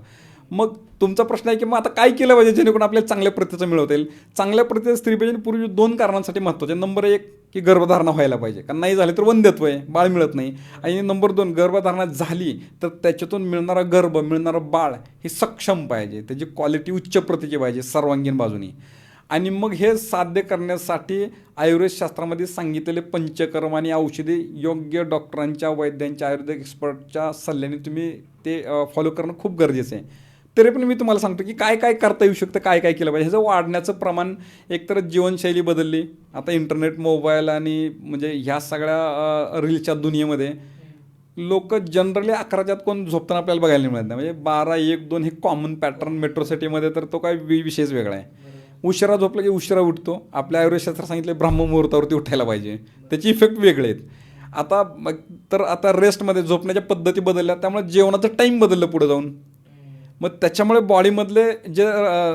मग तुमचा प्रश्न आहे की मग आता काय केलं पाहिजे जेणेकरून आपल्याला चांगल्या प्रतीचं मिळवता येईल. चांगल्या प्रतीचं स्त्रीबीज आणि पूर्वी 2 कारणांसाठी महत्त्वाचे. नंबर 1 की गर्भधारणा व्हायला पाहिजे, कारण नाही झाली तर वंध्यत्व आहे, बाळ मिळत नाही. आणि नंबर 2, गर्भधारणा झाली तर त्याच्यातून मिळणारा मिळणारं बाळ हे सक्षम पाहिजे, त्याची क्वालिटी उच्च प्रतीची पाहिजे सर्वांगीण बाजूनी. आणि मग हे साध्य करण्यासाठी आयुर्वेदशास्त्रामध्ये सांगितलेले पंचकर्म आणि औषधी योग्य डॉक्टरांच्या, वैद्यांच्या, आयुर्वेदिक एक्सपर्टच्या सल्ल्याने तुम्ही ते फॉलो करणं खूप गरजेचं आहे. तरी पण मी तुम्हाला सांगतो की काय काय करता येऊ शकतं, काय काय केलं पाहिजे. ह्याचं वाढण्याचं प्रमाण, एकतर जीवनशैली बदलली, आता इंटरनेट, मोबाईल आणि म्हणजे ह्या सगळ्या रीलच्या दुनियेमध्ये लोक जनरली 11च्या कोण झोपताना आपल्याला बघायला मिळत नाही. म्हणजे 12, 1, 2 हे कॉमन पॅटर्न मेट्रो सिटीमध्ये, तर तो काय विषयच वेगळा आहे. उशिरा झोपला की उशिरा उठतो. आपल्या आयुर्वेदशास्त्रात सांगितले ब्रह्ममुहूर्तावरती उठायला पाहिजे, त्याची इफेक्ट वेगळे आहेत. आता रेस्टमध्ये झोपण्याच्या पद्धती बदलल्या, त्यामुळे जेवणाचं टाईम बदललं पुढे जाऊन. मग त्याच्यामुळे बॉडीमधले जे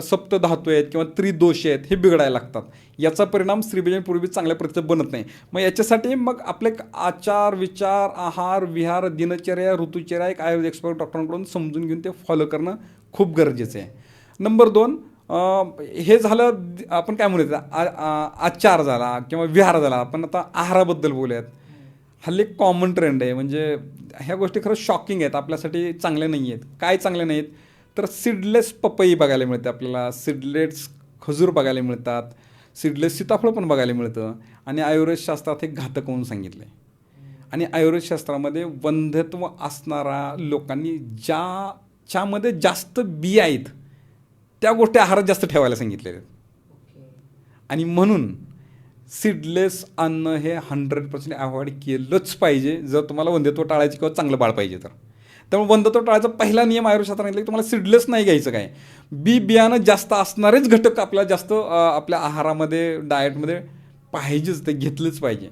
सप्तधातू आहेत किंवा त्रिदोष आहेत हे बिघडायला लागतात. याचा परिणाम स्त्रीबीज पूर्वी चांगल्या प्रतीचं बनत नाही. मग याच्यासाठी मग आपले आचार, विचार, आहार, विहार, दिनचर्या, ऋतुचर्या एक आयुर्वेद एक्सपर्ट डॉक्टरांकडून समजून घेऊन ते फॉलो करणं खूप गरजेचं आहे. नंबर 2, हे झालं आपण काय म्हणूया आचार झाला किंवा विहार झाला. आपण आता आहाराबद्दल बोलूयात. हल्ली कॉमन ट्रेंड आहे, म्हणजे ह्या गोष्टी खरंच शॉकिंग आहेत, आपल्यासाठी चांगल्या नाही आहेत. काय चांगले नाहीत तर सीडलेस पपई बघायला मिळते आपल्याला, सीडलेस खजूर बघायला मिळतात, सीडलेस सीताफळ पण बघायला मिळतं. आणि आयुर्वेदशास्त्रात हे घातक म्हणून सांगितलं आहे. आणि आयुर्वेदशास्त्रामध्ये वंध्यत्व असणारा लोकांनी ज्यामध्ये जास्त बी आहेत त्या गोष्टी आहारात जास्त ठेवायला सांगितलेल्या आहेत. आणि म्हणून सीडलेस अन्न हे 100% अवॉइड केलंच पाहिजे जर तुम्हाला वंध्यत्व टाळायचं किंवा चांगलं बाळ पाहिजे तर. त्यामुळे वंध्यत्व टाळायचा पहिला नियम आयुर्वेदशास्त्रात सांगितलं की तुम्हाला सीडलेस नाही घ्यायचं काय, बियाणं जास्त असणारेच घटक आपल्याला जास्त आपल्या आहारामध्ये डाएटमध्ये पाहिजेच, ते घेतलंच पाहिजे.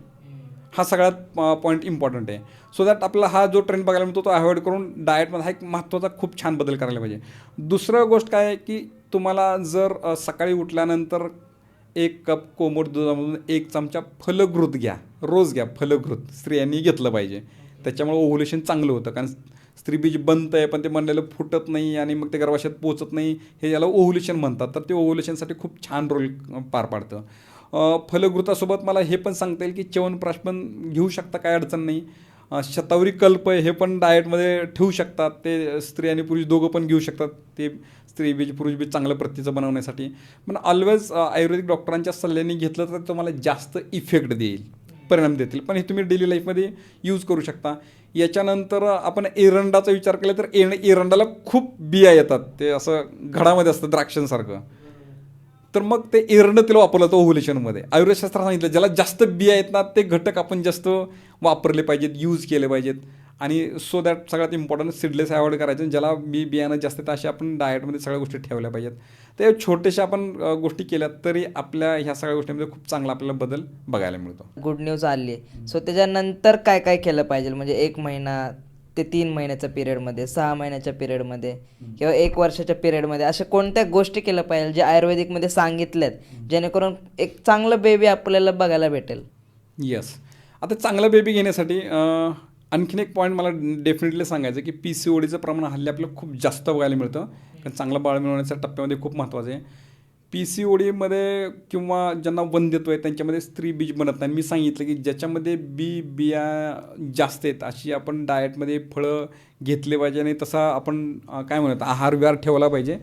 हा सगळ्यात पॉईंट इम्पॉर्टंट आहे. सो दॅट आपला हा जो ट्रेंड बघायला मिळतो तो अवॉइड करून डाएटमध्ये हा एक महत्त्वाचा खूप छान बदल करायला पाहिजे. दुसरं गोष्ट काय आहे की तुम्हाला जर सकाळी उठल्यानंतर 1 कप कोमट दुधामधून 1 चमचा फलघृत घ्या, रोज घ्या. फलघृत स्त्रियांनी घेतलं पाहिजे, त्याच्यामुळे ओव्ह्युलेशन चांगलं होतं. कारण स्त्रीबीज बनतं आहे पण ते बनलेलं फुटत नाही आणि मग ते गर्भाशयात पोचत नाही, हे याला ओव्ह्युलेशन म्हणतात. तर ते ओव्ह्युलेशनसाठी खूप छान रोल पार पाडतं. फलघृतासोबत मला हे पण सांगता येईल की च्यवनप्राश पण घेऊ शकता, काय अडचण नाही. शतावरी कल्प हे पण डाएटमध्ये ठेवू शकतात, ते स्त्री आणि पुरुष दोघं पण घेऊ शकतात. ते स्त्री बीज पुरुष बीज चांगलं प्रतीचं बनवण्यासाठी. पण ऑलवेज आयुर्वेदिक डॉक्टरांच्या सल्ल्याने घेतलं तर तुम्हाला जास्त इफेक्ट देईल, परिणाम देतील. पण हे तुम्ही डेली लाईफमध्ये यूज करू शकता. याच्यानंतर आपण एरंडाचा विचार केला तर एरंडाला खूप बिया येतात, ते असं घडामध्ये असतं द्राक्षांसारखं. तर मग ते एरंड तेल वापरलं जातं ओव्ह्युलेशनमध्ये. आयुर्वेदशास्त्रात सांगितलं ज्याला जास्त बिया आहेत ना ते घटक आपण जास्त वापरले पाहिजेत, यूज केले पाहिजेत. आणि सो दॅट सगळ्यात इम्पॉर्टंट सीडलेस अवॉइड करायचं. ज्याला बियाणं जास्त आहेत अशा आपण डाएटमध्ये सगळ्या गोष्टी ठेवल्या पाहिजेत. ते छोटेशा आपण गोष्टी केल्या तरी आपल्या ह्या सगळ्या गोष्टींमध्ये खूप चांगला आपल्याला बदल बघायला मिळतो. गुड न्यूज आली आहे. सो त्याच्यानंतर काय काय केलं पाहिजे, म्हणजे 1 महिना ते 3 महिन्याच्या पिरियडमध्ये, 6 महिन्याच्या पिरियडमध्ये किंवा 1 वर्षाच्या पिरियडमध्ये अशा कोणत्या गोष्टी केल्या पाहिजे जे आयुर्वेदिकमध्ये सांगितल्यात जेणेकरून एक चांगलं बेबी आपल्याला बघायला भेटेल? येस. आता चांगला बेबी घेण्यासाठी आणखीन एक पॉईंट मला डेफिनेटली सांगायचं की PCODचं प्रमाण हल्ली आपल्याला खूप जास्त बघायला मिळतं. कारण चांगलं बाळ मिळवण्याच्या टप्प्यामध्ये खूप महत्त्वाचं आहे. PCODमध्ये किंवा ज्यांना वंध्यत्व आहे त्यांच्यामध्ये स्त्री बीज बनत नाही. मी सांगितलं की ज्याच्यामध्ये बिया जास्त आहेत अशी आपण डाएटमध्ये फळं घेतले पाहिजे आणि तसा आपण काय म्हणत आहार विहार ठेवला पाहिजे.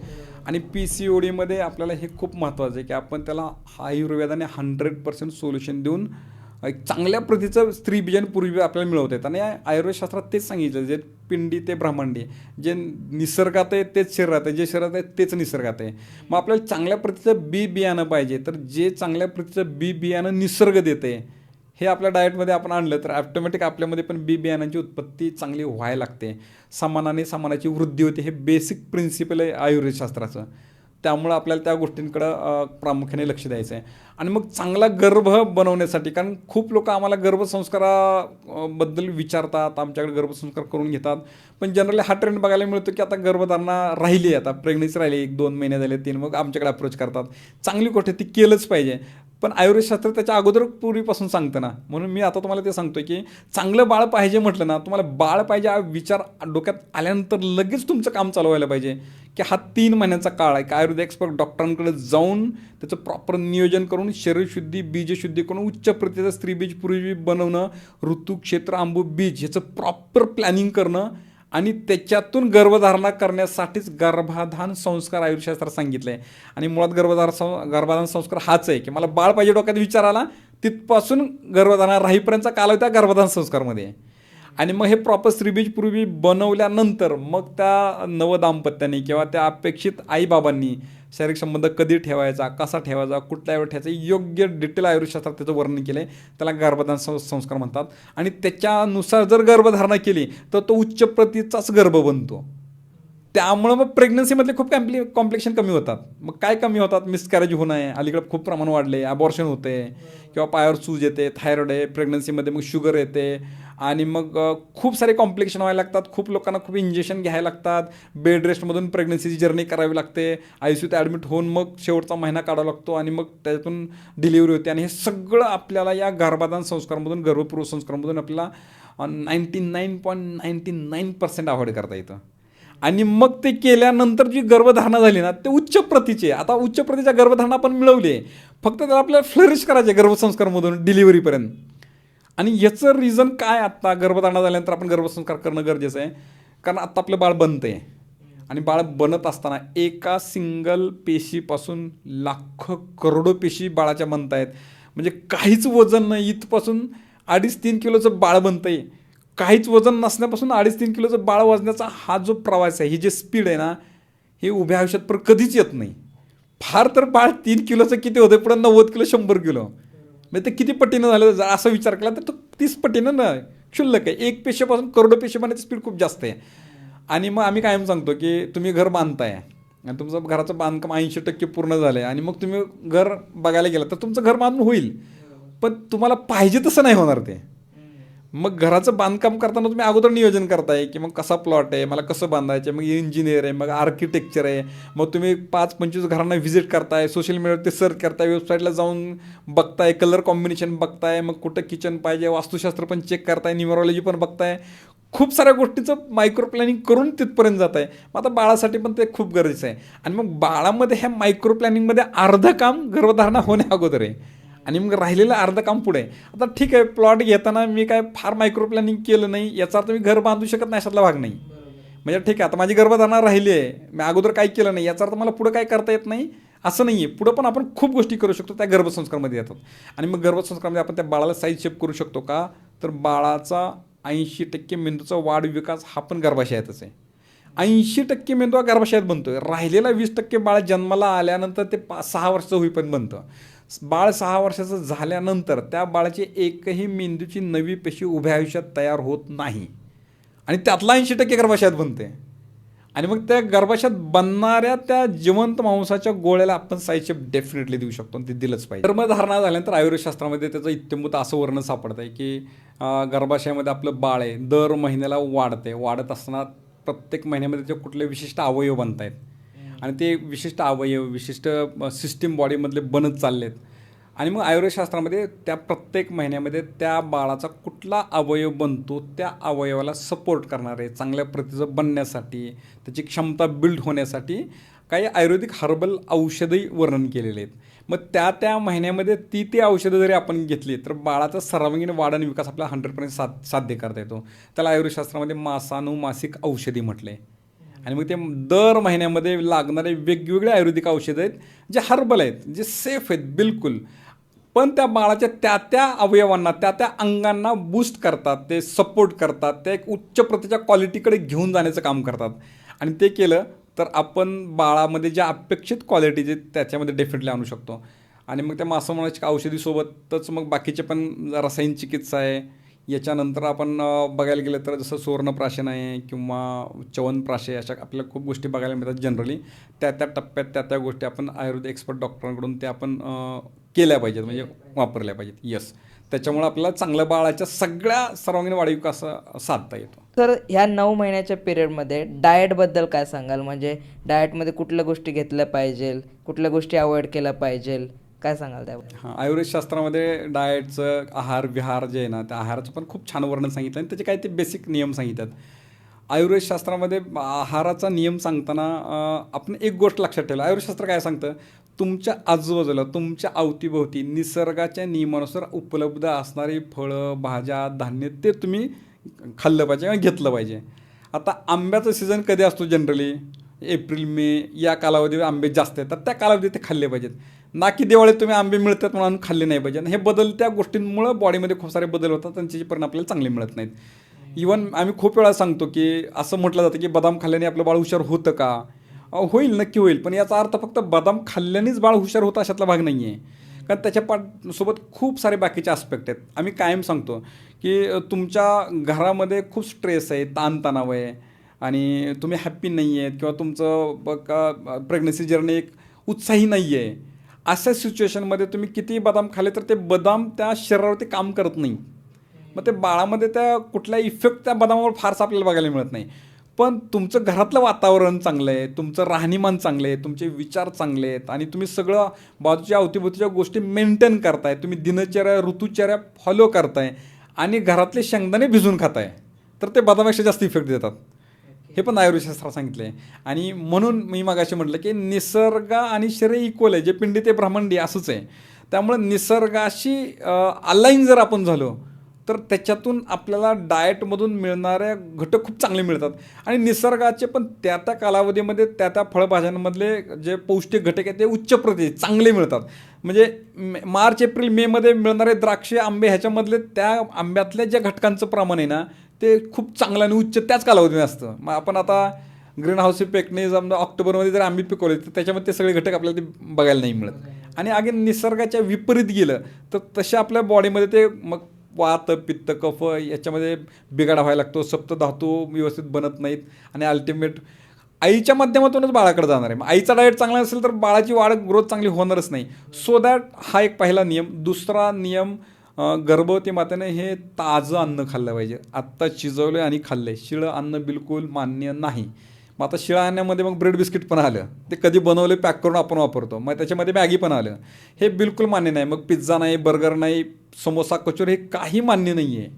आणि PCODमध्ये आपल्याला हे खूप महत्त्वाचं आहे की आपण त्याला आयुर्वेदाने 100% सोल्युशन देऊन एक चांगल्या प्रतीचं स्त्री बीज आणि पुरुष बीज आपल्याला मिळवता येतं. आणि आयुर्वेदशास्त्रात तेच सांगितलं, जे पिंडी ते ब्रह्मांडी, जे निसर्गात आहे तेच शरीरात आहे, जे शरीरात आहे तेच निसर्गात आहे. मग आपल्याला चांगल्या प्रतीचं बियाणं पाहिजे, तर जे चांगल्या प्रतीचं बियाणं निसर्ग देते हे आपल्या डाएटमध्ये आपण आणलं तर ॲटोमॅटिक आपल्यामध्ये पण बियाणांची उत्पत्ती चांगली व्हायला लागते. समानाने समानाची वृद्धी होते. हे बेसिक प्रिन्सिपल आहे आयुर्वेदशास्त्राचं. त्यामुळं आपल्याला त्या गोष्टींकडं प्रामुख्याने लक्ष द्यायचं आहे. आणि मग चांगला गर्भ बनवण्यासाठी, कारण खूप लोक आम्हाला गर्भसंस्काराबद्दल विचारतात, आमच्याकडे गर्भसंस्कार करून घेतात. पण जनरली हा ट्रेंड बघायला मिळतो की आता गर्भधारणा राहिली, आता प्रेग्नन्सी राहिली, 1-2 महिने झाले 3, मग आमच्याकडे अप्रोच करतात. चांगली गोष्ट ती केलंच पाहिजे. पण आयुर्वेदशास्त्र त्याच्या अगोदर पूर्वीपासून सांगतं ना, म्हणून मी आता तुम्हाला ते सांगतो की चांगलं बाळ पाहिजे म्हटलं ना, तुम्हाला बाळ पाहिजे हा विचार डोक्यात आल्यानंतर लगेच तुमचं काम चालू व्हायला पाहिजे की हा 3 महिन्यांचा काळ आहे की आयुर्वेद एक्सपर्ट डॉक्टरांकडे जाऊन त्याचं प्रॉपर नियोजन करून शरीरशुद्धी बीजशुद्धी करून उच्च प्रतीचं स्त्रीबीज पुरुषबीज बनवणं, ऋतू क्षेत्र अंबू बीज ह्याचं प्रॉपर प्लॅनिंग करणं आणि त्याच्यातून गर्भधारणा करण्यासाठीच गर्भाधान संस्कार आयुर्वेदशास्त्रात सांगितलं आहे. आणि मुळात गर्भधान संस्कार हाच आहे की मला बाळ पाहिजे डोक्यात विचार आला तिथपासून गर्भधारणा राहीपर्यंतचा कालावधी त्या गर्भधान संस्कारमध्ये आहे. आणि मग हे प्रॉपर स्त्रीबीज पूर्वी बनवल्यानंतर मग त्या नवदाम्पत्याने किंवा त्या अपेक्षित आईबाबांनी शारीरिक संबंध कधी ठेवायचा, कसा ठेवायचा, कुठल्या वेळ ठेवायचा, योग्य डिटेल आयुर्वेदशास्त्रात त्याचं वर्णन केलं आहे. त्याला गर्भधान संस्कार म्हणतात. आणि त्याच्यानुसार जर गर्भधारणा केली तर तो उच्च प्रतीचाच गर्भ बनतो. त्यामुळं मग प्रेग्नन्सीमधले खूप कॉम्प्लिकेशन कमी होतात. मग काय कमी होतात? मिसकॅरेज होणं आहे, अलीकडे खूप प्रमाण वाढले, अबॉर्शन होते किंवा पायावर सूज येते, थायरॉइड आहे, प्रेग्नन्सीमध्ये मग शुगर येते आणि मग खूप सारे कॉम्प्लिकेशन व्हायला लागतात. खूप लोकांना खूप इंजेक्शन घ्यायला लागतात, बेड रेस्टमधून प्रेग्नन्सीची जर्नी करावी लागते, ICUत ॲडमिट होऊन मग शेवटचा महिना काढावा लागतो आणि मग त्याच्यातून डिलिव्हरी होते. आणि हे सगळं आपल्याला या गर्भधान संस्कारामधून, गर्भपूर्व संस्कारामधून आपल्याला 99.99% अवॉइड करता येतं. आणि मग ते केल्यानंतर जी गर्भधारणा झाली ना ते उच्च प्रतीचे, आता उच्च प्रतीच्या गर्भधारणा आपण मिळवली आहे, फक्त त्याला आपल्याला फ्लरिश करायचे गर्भसंस्कारमधून डिलिव्हरीपर्यंत. आणि याचं रिझन काय? आत्ता गर्भधारणा झाल्यानंतर आपण गर्भसंस्कार करणं गरजेचं आहे, कारण आत्ता आपलं बाळ बनतं आहे. आणि बाळ बनत असताना एका सिंगल पेशीपासून लाखो करोडो पेशी बाळाच्या बनत आहेत. म्हणजे काहीच वजन नाही, इथपासून 2.5-3 किलोचं बाळ बनतं आहे. काहीच वजन नसण्यापासून 2.5-3 किलोचं बाळ वाजण्याचा हा जो प्रवास आहे, ही जी स्पीड आहे ना, हे उभ्या आयुष्यात पर कधीच येत नाही. फार तर बाळ 3 किलोचं किती होतं, पुढे 90 किलो 100 किलो, म्हणजे ते किती पटीनं झालं जर असा विचार केला तर तो 30 पटीनं ना क्षुल्लक आहे. एक पेशेपासून करोडो पेशे बनायची स्पीड खूप जास्त आहे. आणि मग आम्ही कायम सांगतो की तुम्ही घर बांधताय आणि तुमचं घराचं बांधकाम 80% पूर्ण झालं आहे आणि मग तुम्ही घर बघायला गेलं तर तुमचं घर बांधून होईल, पण तुम्हाला पाहिजे तसं नाही होणार ते. मग घराचं बांधकाम करताना तुम्ही अगोदर नियोजन करताय की मग कसा प्लॉट आहे, मला कसं बांधायचं आहे, मग इंजिनियर आहे, मग आर्किटेक्चर आहे, मग तुम्ही 5-25 घरांना व्हिजिट करताय, सोशल मीडियावर ते सर्च करताय, वेबसाईटला जाऊन बघताय, कलर कॉम्बिनेशन बघताय, मग कुठं किचन पाहिजे, वास्तुशास्त्र पण चेक करताय, न्युमरोलॉजी पण बघताय, खूप साऱ्या गोष्टीचं मायक्रो प्लॅनिंग करून तिथपर्यंत जात आहे. मग आता बाळासाठी पण ते खूप गरजेचं आहे. आणि मग बाळामध्ये ह्या मायक्रो प्लॅनिंगमध्ये अर्धं काम गर्भधारणा होण्या अगोदर आहे आणि मग राहिलेलं अर्धं काम पुढे आहे. आता ठीक आहे, प्लॉट घेताना मी काय फार मायक्रो प्लॅनिंग केलं नाही, याचा अर्थ मी घर बांधू शकत नाही अशातला भाग नाही. म्हणजे ठीक आहे, आता माझी गर्भधारणा राहिली आहे, मी अगोदर काय केलं नाही, याचा अर्थ मला पुढं काय करता येत नाही असं नाही आहे. पुढं पण आपण खूप गोष्टी करू शकतो, त्या गर्भसंस्कारमध्ये येतात. आणि मग गर्भसंस्कारमध्ये आपण त्या बाळाला साईज शेप करू शकतो का, तर बाळाचा 80% मेंदूचा वाढ विकास हा पण गर्भाशयातच आहे. 80% मेंदू हा गर्भाशयात बनतो आहे. राहिलेला 20% बाळ जन्माला आल्यानंतर ते 6 वर्षाचं होईपर्यंत बनतं. बाळ 6 वर्षाचं झाल्यानंतर त्या बाळाची एकही मेंदूची नवी पेशी उभ्या आयुष्यात तयार होत नाही आणि त्यातला 80% गर्भाशयात बनते. आणि मग त्या गर्भाशयात बनणाऱ्या त्या जिवंत मांसाच्या गोळ्याला आपण साईड शेप डेफिनेटली देऊ शकतो आणि ते दिलंच पाहिजे. गर्भधारणा झाल्यानंतर आयुर्वेदशास्त्रामध्ये त्याचं इत्थंभूत असं वर्णन सापडतं आहे की गर्भाशयामध्ये आपलं बाळ आहे, दर महिन्याला वाढते. वाढत असताना प्रत्येक महिन्यामध्ये ते कुठले विशिष्ट अवयव बनत आहेत आणि ते विशिष्ट अवयव विशिष्ट सिस्टीम बॉडीमधले बनत चाललेत. आणि मग आयुर्वेदशास्त्रामध्ये त्या प्रत्येक महिन्यामध्ये त्या बाळाचा कुठला अवयव बनतो, त्या अवयवाला सपोर्ट करणारे चांगल्या प्रतीचं बनण्यासाठी, त्याची क्षमता बिल्ड होण्यासाठी काही आयुर्वेदिक हर्बल औषधही वर्णन केलेले आहेत. मग त्या महिन्यामध्ये ती औषधं जरी आपण घेतली तर बाळाचा सर्वांगीण वाढ आणि विकास आपला 100% साध्य करता येतो. त्याला आयुर्वेदशास्त्रामध्ये मासानुमासिक औषधी म्हटले. आणि मग ते दर महिन्यामध्ये लागणारे वेगवेगळे आयुर्वेदिक औषधं आहेत जे हर्बल आहेत, जे सेफ आहेत बिलकुल, पण त्या बाळाच्या त्या अवयवांना त्या अंगांना बूस्ट करतात, ते सपोर्ट करतात, ते एक उच्च प्रतीच्या क्वालिटीकडे घेऊन जाण्याचं काम करतात. आणि ते केलं तर आपण बाळामध्ये ज्या अपेक्षित क्वालिटीज आहेत त्याच्यामध्ये डेफिनेटली आणू शकतो. आणि मग त्या मासामुळाच्या औषधीसोबतच मग बाकीचे पण रसायन चिकित्सा आहे. याच्यानंतर आपण बघायला गेलं तर जसं सुवर्णप्राशन आहे किंवा च्यवनप्राश आहे, अशा आपल्याला खूप गोष्टी बघायला मिळतात. जनरली त्या टप्प्यात त्या गोष्टी आपण आयुर्वेद एक्सपर्ट डॉक्टरांकडून त्या आपण केल्या पाहिजेत, म्हणजे वापरल्या पाहिजेत. येस, त्याच्यामुळे आपल्याला चांगल्या बाळाच्या सगळ्या सर्वांगीण वाढ विकास साधता येतो. तर ह्या 9 महिन्याच्या पिरियडमध्ये डाएटबद्दल काय सांगाल? म्हणजे डाएटमध्ये कुठल्या गोष्टी घेतल्या पाहिजे, कुठल्या गोष्टी अवॉइड केल्या पाहिजे, काय सांगाल त्याबद्दल? हां, आयुर्वेदशास्त्रामध्ये डाएटचं आहार विहार जे आहे ना, त्या आहाराचं पण खूप छान वर्णन सांगितलं आणि त्याचे काही ते बेसिक नियम सांगिततात. आयुर्वेदशास्त्रामध्ये आहाराचा नियम सांगताना आपण एक गोष्ट लक्षात ठेवलं, आयुर्वेदशास्त्र काय सांगतं, तुमच्या आजूबाजूला तुमच्या अवतीभोवती निसर्गाच्या नियमानुसार उपलब्ध असणारी फळं भाज्या धान्य ते तुम्ही खाल्लं पाहिजे किंवा घेतलं पाहिजे. आता आंब्याचं सीझन कधी असतो जनरली एप्रिल मे या कालावधीत आंबे जास्त येतात, त्या कालावधीत ते खाल्ले पाहिजेत. ना की दिवाळीत तुम्ही आंबे मिळतात म्हणून खाल्ले नाही पाहिजे. हे बदलत्या गोष्टींमुळं बॉडीमध्ये खूप सारे बदल होतात आणि त्याचे परिणाम आपल्याला चांगले मिळत नाहीत. इवन आम्ही खूप वेळा सांगतो की असं म्हटलं जातं की बदाम खाल्ल्याने आपलं बाळ हुशार होतं का? होईल, नक्की होईल, पण याचा अर्थ फक्त बदाम खाल्ल्यानेच बाळ हुशार होतं अशातला भाग नाही आहे. कारण त्याच्या सोबत खूप सारे बाकीचे आस्पेक्ट आहेत. आम्ही कायम सांगतो की तुमच्या घरामध्ये खूप स्ट्रेस आहे, ताणतणाव आहे आणि तुम्ही हॅप्पी नाही आहेत किंवा तुमचं प्रेग्नन्सी जर्नी एक उत्साही नाही आहे, अशा सिच्युएशनमध्ये तुम्ही कितीही बदाम खाल्ले तर ते बदाम त्या शरीरावरती काम करत नाही. मग ते बाळामध्ये त्या कुठला इफेक्ट त्या बदामावर फारसा आपल्याला बघायला मिळत नाही. पण तुमचं घरातलं वातावरण चांगलं आहे, तुमचं राहणीमान चांगलं आहे, तुमचे विचार चांगले आहेत आणि तुम्ही सगळं बाजूच्या अवतीभोवतीच्या गोष्टी मेंटेन करताय, तुम्ही दिनचर्या ऋतुचर्या फॉलो करताय आणि घरातले शेंगदाणे भिजून खाताय, तर ते बदामापेक्षा जास्त इफेक्ट देतात. हे पण आयुर्वेदशास्त्रात सांगितलं आहे. आणि म्हणून मी मगाशी म्हटलं की निसर्ग आणि शरीर इक्वल आहे, जे पिंडी ते ब्रह्मांडी असंच आहे. त्यामुळे निसर्गाशी अलाईन जर आपण झालो तर त्याच्यातून आपल्याला डाएटमधून मिळणाऱ्या घटक खूप चांगले मिळतात आणि निसर्गाचे पण त्या त्या कालावधीमध्ये त्या त्या फळभाज्यांमधले जे पौष्टिक घटक आहेत ते उच्च प्रतीचे चांगले मिळतात. म्हणजे मार्च एप्रिल मेमध्ये मिळणारे द्राक्षे आंबे ह्याच्यामधले त्या आंब्यातल्या ज्या घटकांचं प्रमाण आहे ना ते खूप चांगलं आणि उच्च त्याच कालावधीमध्ये असतं. मग आपण आता ग्रीन हाऊस इफेक्टने समजा ऑक्टोबरमध्ये जर आंबे पिकवले तर त्याच्यामध्ये ते सगळे घटक आपल्याला ते बघायला नाही मिळत. आणि अगेन निसर्गाच्या विपरीत गेलं तर तसे आपल्या बॉडीमध्ये ते मग वात पित्त कफ याच्यामध्ये बिघाड व्हायला लागतो, सप्तधातू व्यवस्थित बनत नाहीत आणि अल्टिमेट आईच्या माध्यमातूनच बाळाकडे जाणार आहे. मग आईचा डाएट चांगला असेल तर बाळाची वाढ ग्रोथ चांगली होणारच नाही. सो दॅट हा एक पहिला नियम. दुसरा नियम, गर्भवती मातेने हे ताजं अन्न खाल्लं पाहिजे. आत्ता शिजवलं आणि खाल्लं. शिळं अन्न बिलकुल मान्य नाही. मग आता शिळा अन्नामध्ये मग ब्रेड बिस्किट पण आलं, ते कधी बनवले पॅक करून आपण वापरतो. मग त्याच्यामध्ये मॅगी पण आलं. हे बिलकुल मान्य नाही. मग पिझ्झा नाही, बर्गर नाही, समोसा कचोरी हे काही मान्य नाही आहे.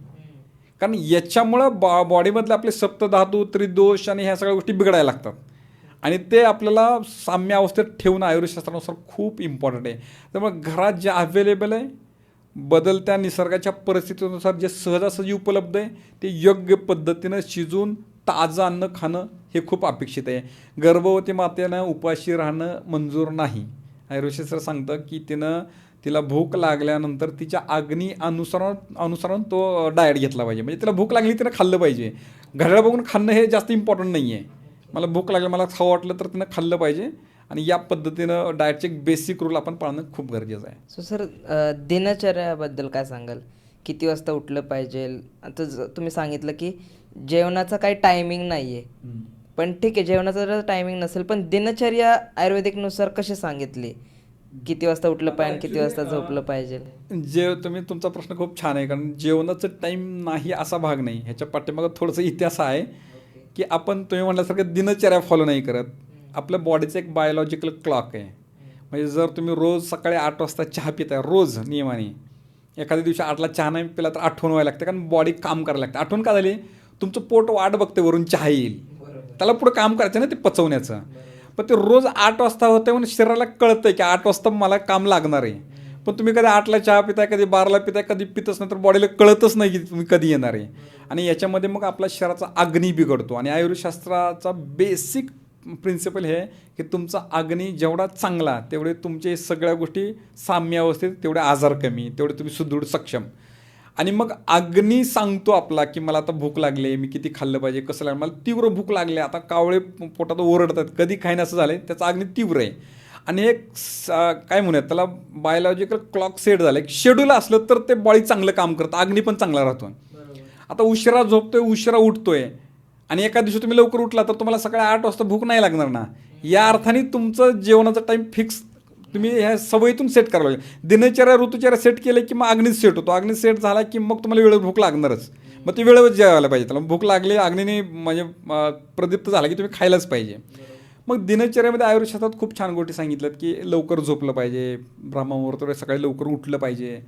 कारण याच्यामुळं बॉडीमधले आपले सप्तधातू त्रिदोष आणि ह्या सगळ्या गोष्टी बिघडायला लागतात आणि ते आपल्याला साम्य अवस्थेत ठेवणं आयुर्वेदशास्त्रानुसार खूप इम्पॉर्टंट आहे. त्यामुळे घरात जे अवेलेबल आहे, बदलत्या निसर्गाच्या परिस्थितीनुसार जे सहजासहजी उपलब्ध आहे ते योग्य पद्धतीनं शिजून ताजं अन्न खाणं हे खूप अपेक्षित आहे. गर्भवती मातेनं उपाशी राहणं मंजूर नाही. आयुर्वेदशास्त्र सांगतं की तिला भूक लागल्यानंतर तिच्या अग्नी अनुसरण तो डाएट घेतला पाहिजे. म्हणजे तिला भूक लागली तिनं खाल्लं पाहिजे. घड्याळ बघून खाणं हे जास्त इम्पॉर्टंट नाही आहे. मला भूक लागली, मला खावं वाटलं तर तिनं खाल्लं पाहिजे आणि या पद्धतीनं डाएटचे एक बेसिक रूल आपण पाळणं खूप गरजेचं आहे. सो सर, दिनचर्याबद्दल काय सांगाल? किती वाजता उठलं पाहिजे? आता तुम्ही सांगितलं की जेवणाचा काही टायमिंग नाही आहे, पण ठीक आहे, जेवणाचा जर टायमिंग नसेल पण दिनचर्या आयुर्वेदिकनुसार कशी सांगितली? किती वाजता उठलं पाहिजे, किती वाजता झोपलं पाहिजे? तुमचा प्रश्न खूप छान आहे. कारण जेवणाचं टाईम नाही असा भाग नाही. ह्याच्या पाठीमागं थोडंसं इतिहास आहे की आपण तुम्ही म्हटल्यासारखं दिनचर्या फॉलो नाही करत. आपल्या बॉडीचं एक बायोलॉजिकल क्लॉक आहे. म्हणजे जर तुम्ही रोज सकाळी 8 वाजता चहा पिताय रोज नियमाने, एखाद्या दिवशी 8ला चहा नाही पिला तर आठवण व्हायला लागते. कारण बॉडी काम करायला लागते. आठवण का झाली? तुमचं पोट वाट बघते वरून चहा येईल, त्याला पुढं काम करायचं ना ते पचवण्याचं. पण ते रोज 8 वाजता होतं म्हणून शरीराला कळतं की 8 वाजता मला काम लागणार आहे. पण तुम्ही कधी 8ला चहा पिताय, कधी 12ला पिताय, कधी पितच नाही तर बॉडीला कळतच नाही की तुम्ही कधी येणार आहे. आणि याच्यामध्ये मग आपल्या शरीराचा अग्नी बिघडतो. आणि आयुर्वेदशास्त्राचा बेसिक प्रिन्सिपल हे की तुमचा अग्नी जेवढा चांगला तेवढे तुमचे सगळ्या गोष्टी साम्य अवस्थेत, तेवढे आजार कमी, तेवढे तुम्ही सुदृढ सक्षम. आणि मग अग्नी सांगतो आपला की मला आता भूक लागली, मी किती खाल्लं पाहिजे, कसं लागलं, मला तीव्र भूक लागली, आता कावळे पोटात ओरडतात, कधी खाईन असं झालं, त्याचा अग्नी तीव्र आहे. आणि एक काय म्हणूयात त्याला बायोलॉजिकल क्लॉक सेट झालं, एक शेड्यूल असलं तर ते बॉडी चांगलं काम करतं, अग्नी पण चांगला राहतो. आता उशिरा झोपतोय, उशिरा उठतोय आणि एका दिवशी तुम्ही लवकर उठला तर तुम्हाला सकाळी 8 वाजता भूक नाही लागणार ना. या अर्थाने तुमचं जेवणाचा टाईम फिक्स तुम्ही ह्या सवयीतून सेट करावं लागेल. दिनचर्या ऋतुचर्या सेट केलं की मग अग्नी सेट होतो. अग्नी सेट झाला की मग तुम्हाला वेळेवर भूक लागणारच. मग ती वेळेवर जेवायला पाहिजे. त्याला भूक लागली, अग्नीने म्हणजे प्रदीप्त झाला की तुम्ही खायलाच पाहिजे. मग दिनचर्यामध्ये आयुर्वेदशास्त्रात खूप छान गोष्टी सांगितल्यात की लवकर झोपलं पाहिजे, ब्रह्ममुहूर्तावर सकाळी लवकर उठलं पाहिजे.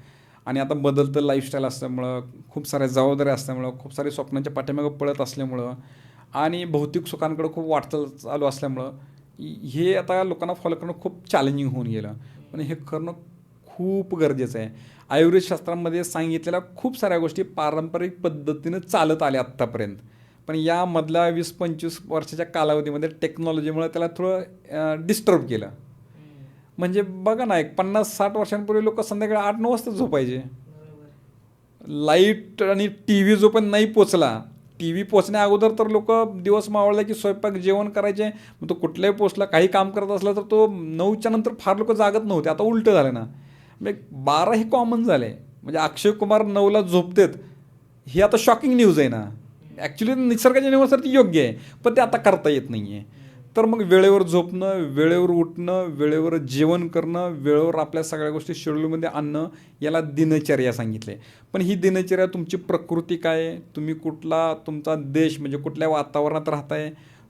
आणि आता बदलतं लाईफस्टाईल असल्यामुळं, खूप साऱ्या जबाबदाऱ्या असल्यामुळं, खूप सारे स्वप्नांच्या पाठीमागं पळत असल्यामुळं आणि भौतिक सुखांकडे खूप वाटचाल चालू असल्यामुळं हे आता लोकांना फॉलो करणं खूप चॅलेंजिंग होऊन गेलं. पण हे करणं खूप गरजेचं आहे. आयुर्वेदशास्त्रामध्ये सांगितलेल्या खूप साऱ्या गोष्टी पारंपरिक पद्धतीनं चालत आल्या आत्तापर्यंत, पण यामधल्या 20-25 वर्षाच्या कालावधीमध्ये टेक्नॉलॉजीमुळे त्याला थोडं डिस्टर्ब केलं. म्हणजे बघा ना, एक 50-60 वर्षांपूर्वी लोक संध्याकाळी 8-9 वाजता झोपायचे. लाईट आणि टी व्ही जो पण नाही पोचला, टी व्ही पोचण्या अगोदर तर लोक दिवस मावळले की स्वयंपाक जेवण करायचे. मग तो कुठल्याही पोचला काही काम करत असला तर तो 9च्या नंतर फार लोक जागत नव्हते. आता उलटं झालं ना, म्हणजे 12 हे कॉमन झालं आहे. म्हणजे अक्षय कुमार 9ला झोपतेत ही आता शॉकिंग न्यूज आहे ना. ॲक्च्युली निसर्गाच्या नियमानुसार ती योग्य आहे, पण ते आता करता येत नाही आहे. तर मग वेळेवर झोपणं, वेळेवर उठणं, वेळेवर जेवण करणं, वेळेवर आपल्या सगळ्या गोष्टी शेड्यूलमध्ये आणणं, याला दिनचर्या सांगितले. पण ही दिनचर्या तुमची प्रकृती काय आहे, तुम्ही कुठला तुमचा देश म्हणजे कुठल्या वातावरणात राहताय,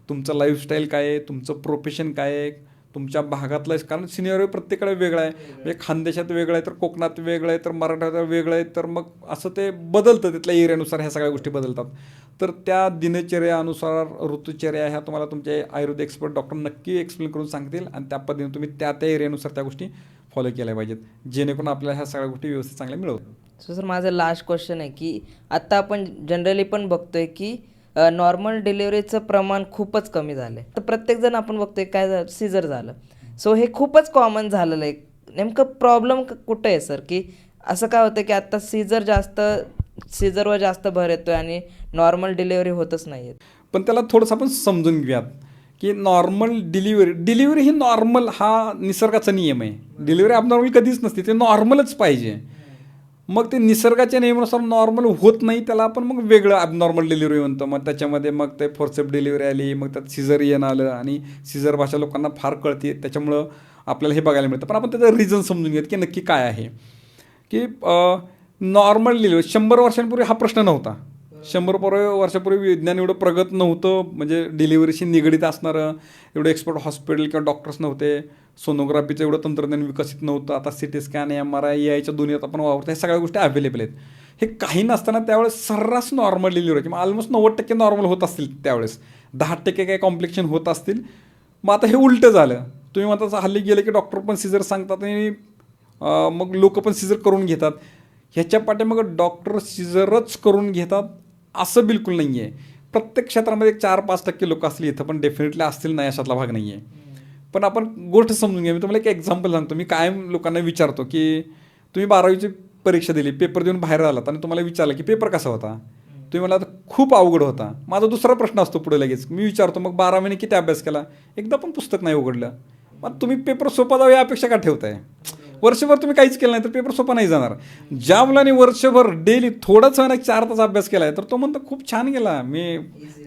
तुमचं लाईफस्टाईल काय आहे, तुमचं प्रोफेशन काय आहे, तुमच्या भागातलं, कारण सिनेरिओ प्रत्येकाला वेगळा आहे. म्हणजे खानदेशात वेगळं आहे, तर कोकणात वेगळं आहे, तर मराठवाड्यात वेगळं आहे, तर मग असं ते बदलतं, तिथल्या एरियानुसार ह्या सगळ्या गोष्टी बदलतात. तर त्या दिनचर्यानुसार ऋतुचर्या ह्या तुम्हाला तुमचे आयुर्वेद एक्सपर्ट डॉक्टर नक्की एक्सप्लेन करून सांगतील आणि त्या पद्धतीने तुम्ही त्या एरियानुसार त्या गोष्टी फॉलो केल्या पाहिजेत, जेणेकरून आपल्याला ह्या सगळ्या गोष्टी व्यवस्थित चांगल्या मिळवतात. सो सर माझं लास्ट क्वेश्चन आहे की आत्ता आपण जनरली पण बघतोय की नॉर्मल डिलिव्हरीचं प्रमाण खूपच कमी झालं आहे. तर प्रत्येकजण आपण बघतोय काय झालं, सीझर झालं. सो हे खूपच कॉमन झालेलं आहे. नेमकं प्रॉब्लेम कुठं आहे सर, की असं काय होतं की आत्ता सीझरवर जास्त भर येतोय आणि नॉर्मल डिलिव्हरी होतच नाही आहेत. पण त्याला थोडंसं आपण समजून घेऊयात की नॉर्मल डिलिव्हरी ही नॉर्मल हा निसर्गाचा नियम आहे. डिलिव्हरी ॲबनॉर्मल कधीच नसते, ते नॉर्मलच पाहिजे. मग ते निसर्गाच्या नियमानुसार नॉर्मल होत नाही, त्याला आपण मग वेगळं ॲबनॉर्मल डिलिव्हरी म्हणतो. मग त्याच्यामध्ये मग ते फोर्सेप डिलिव्हरी आली, मग त्यात सिझरियन आलं आणि सिझर भाषा लोकांना फार कळते, त्याच्यामुळं आपल्याला हे बघायला मिळतं. पण आपण त्याचं रिझन समजून घेत की नक्की काय आहे. की नॉर्मल डिलिव्हरी 100 वर्षांपूर्वी हा प्रश्न नव्हता. 100 वर्षापूर्वी विज्ञान एवढं प्रगत नव्हतं, म्हणजे डिलिव्हरीशी निगडीत असणारं एवढं एक्सपर्ट हॉस्पिटल किंवा डॉक्टर्स नव्हते. सोनोग्राफीचं एवढं तंत्रज्ञान विकसित नव्हतं. आता CT स्कॅन, MRI याच्या दुनियेत आपण वावरतो, ह्या सगळ्या गोष्टी अवेलेबल आहेत. हे काही नसताना त्यावेळेस सर्रास नॉर्मल डिलिव्हरी किंवा ऑलमोस्ट 90% नॉर्मल होत असतील त्यावेळेस, 10% काही कॉम्प्लिकेशन होत असतील. मग आता हे उलटं झालं. तुम्ही म्हणता हल्ली गेलं की डॉक्टर पण सिझर सांगतात आणि मग लोक पण सिझर करून घेतात. ह्याच्या पाठीमागे डॉक्टर सिझरच करून घेतात असं बिलकुल नाही आहे. प्रत्येक क्षेत्रामध्ये 4-5% लोक असली इथं, पण डेफिनेटली असतील नाही अशातला भाग नाही आहे. पण आपण गोष्ट समजून घ्या. मी तुम्हाला एक एक्झाम्पल सांगतो. मी कायम लोकांना विचारतो की तुम्ही 12वीची परीक्षा दिली, पेपर देऊन बाहेर आलात आणि तुम्हाला विचारलं की पेपर कसा होता, तुम्ही मला खूप अवघड होता. माझा दुसरा प्रश्न असतो पुढे लगेच. मी विचारतो मग 12 महिने किती अभ्यास केला, एकदा पण पुस्तक नाही उघडलं. मग तुम्ही पेपर सोपा जावं या अपेक्षा का ठेवताय? वर्षभर तुम्ही काहीच केलं नाही तर पेपर सोपा नाही जाणार. ज्या मुलांनी वर्षभर डेली थोडंच ना 4 तास अभ्यास केला आहे तर तो म्हणतो खूप छान गेला, मी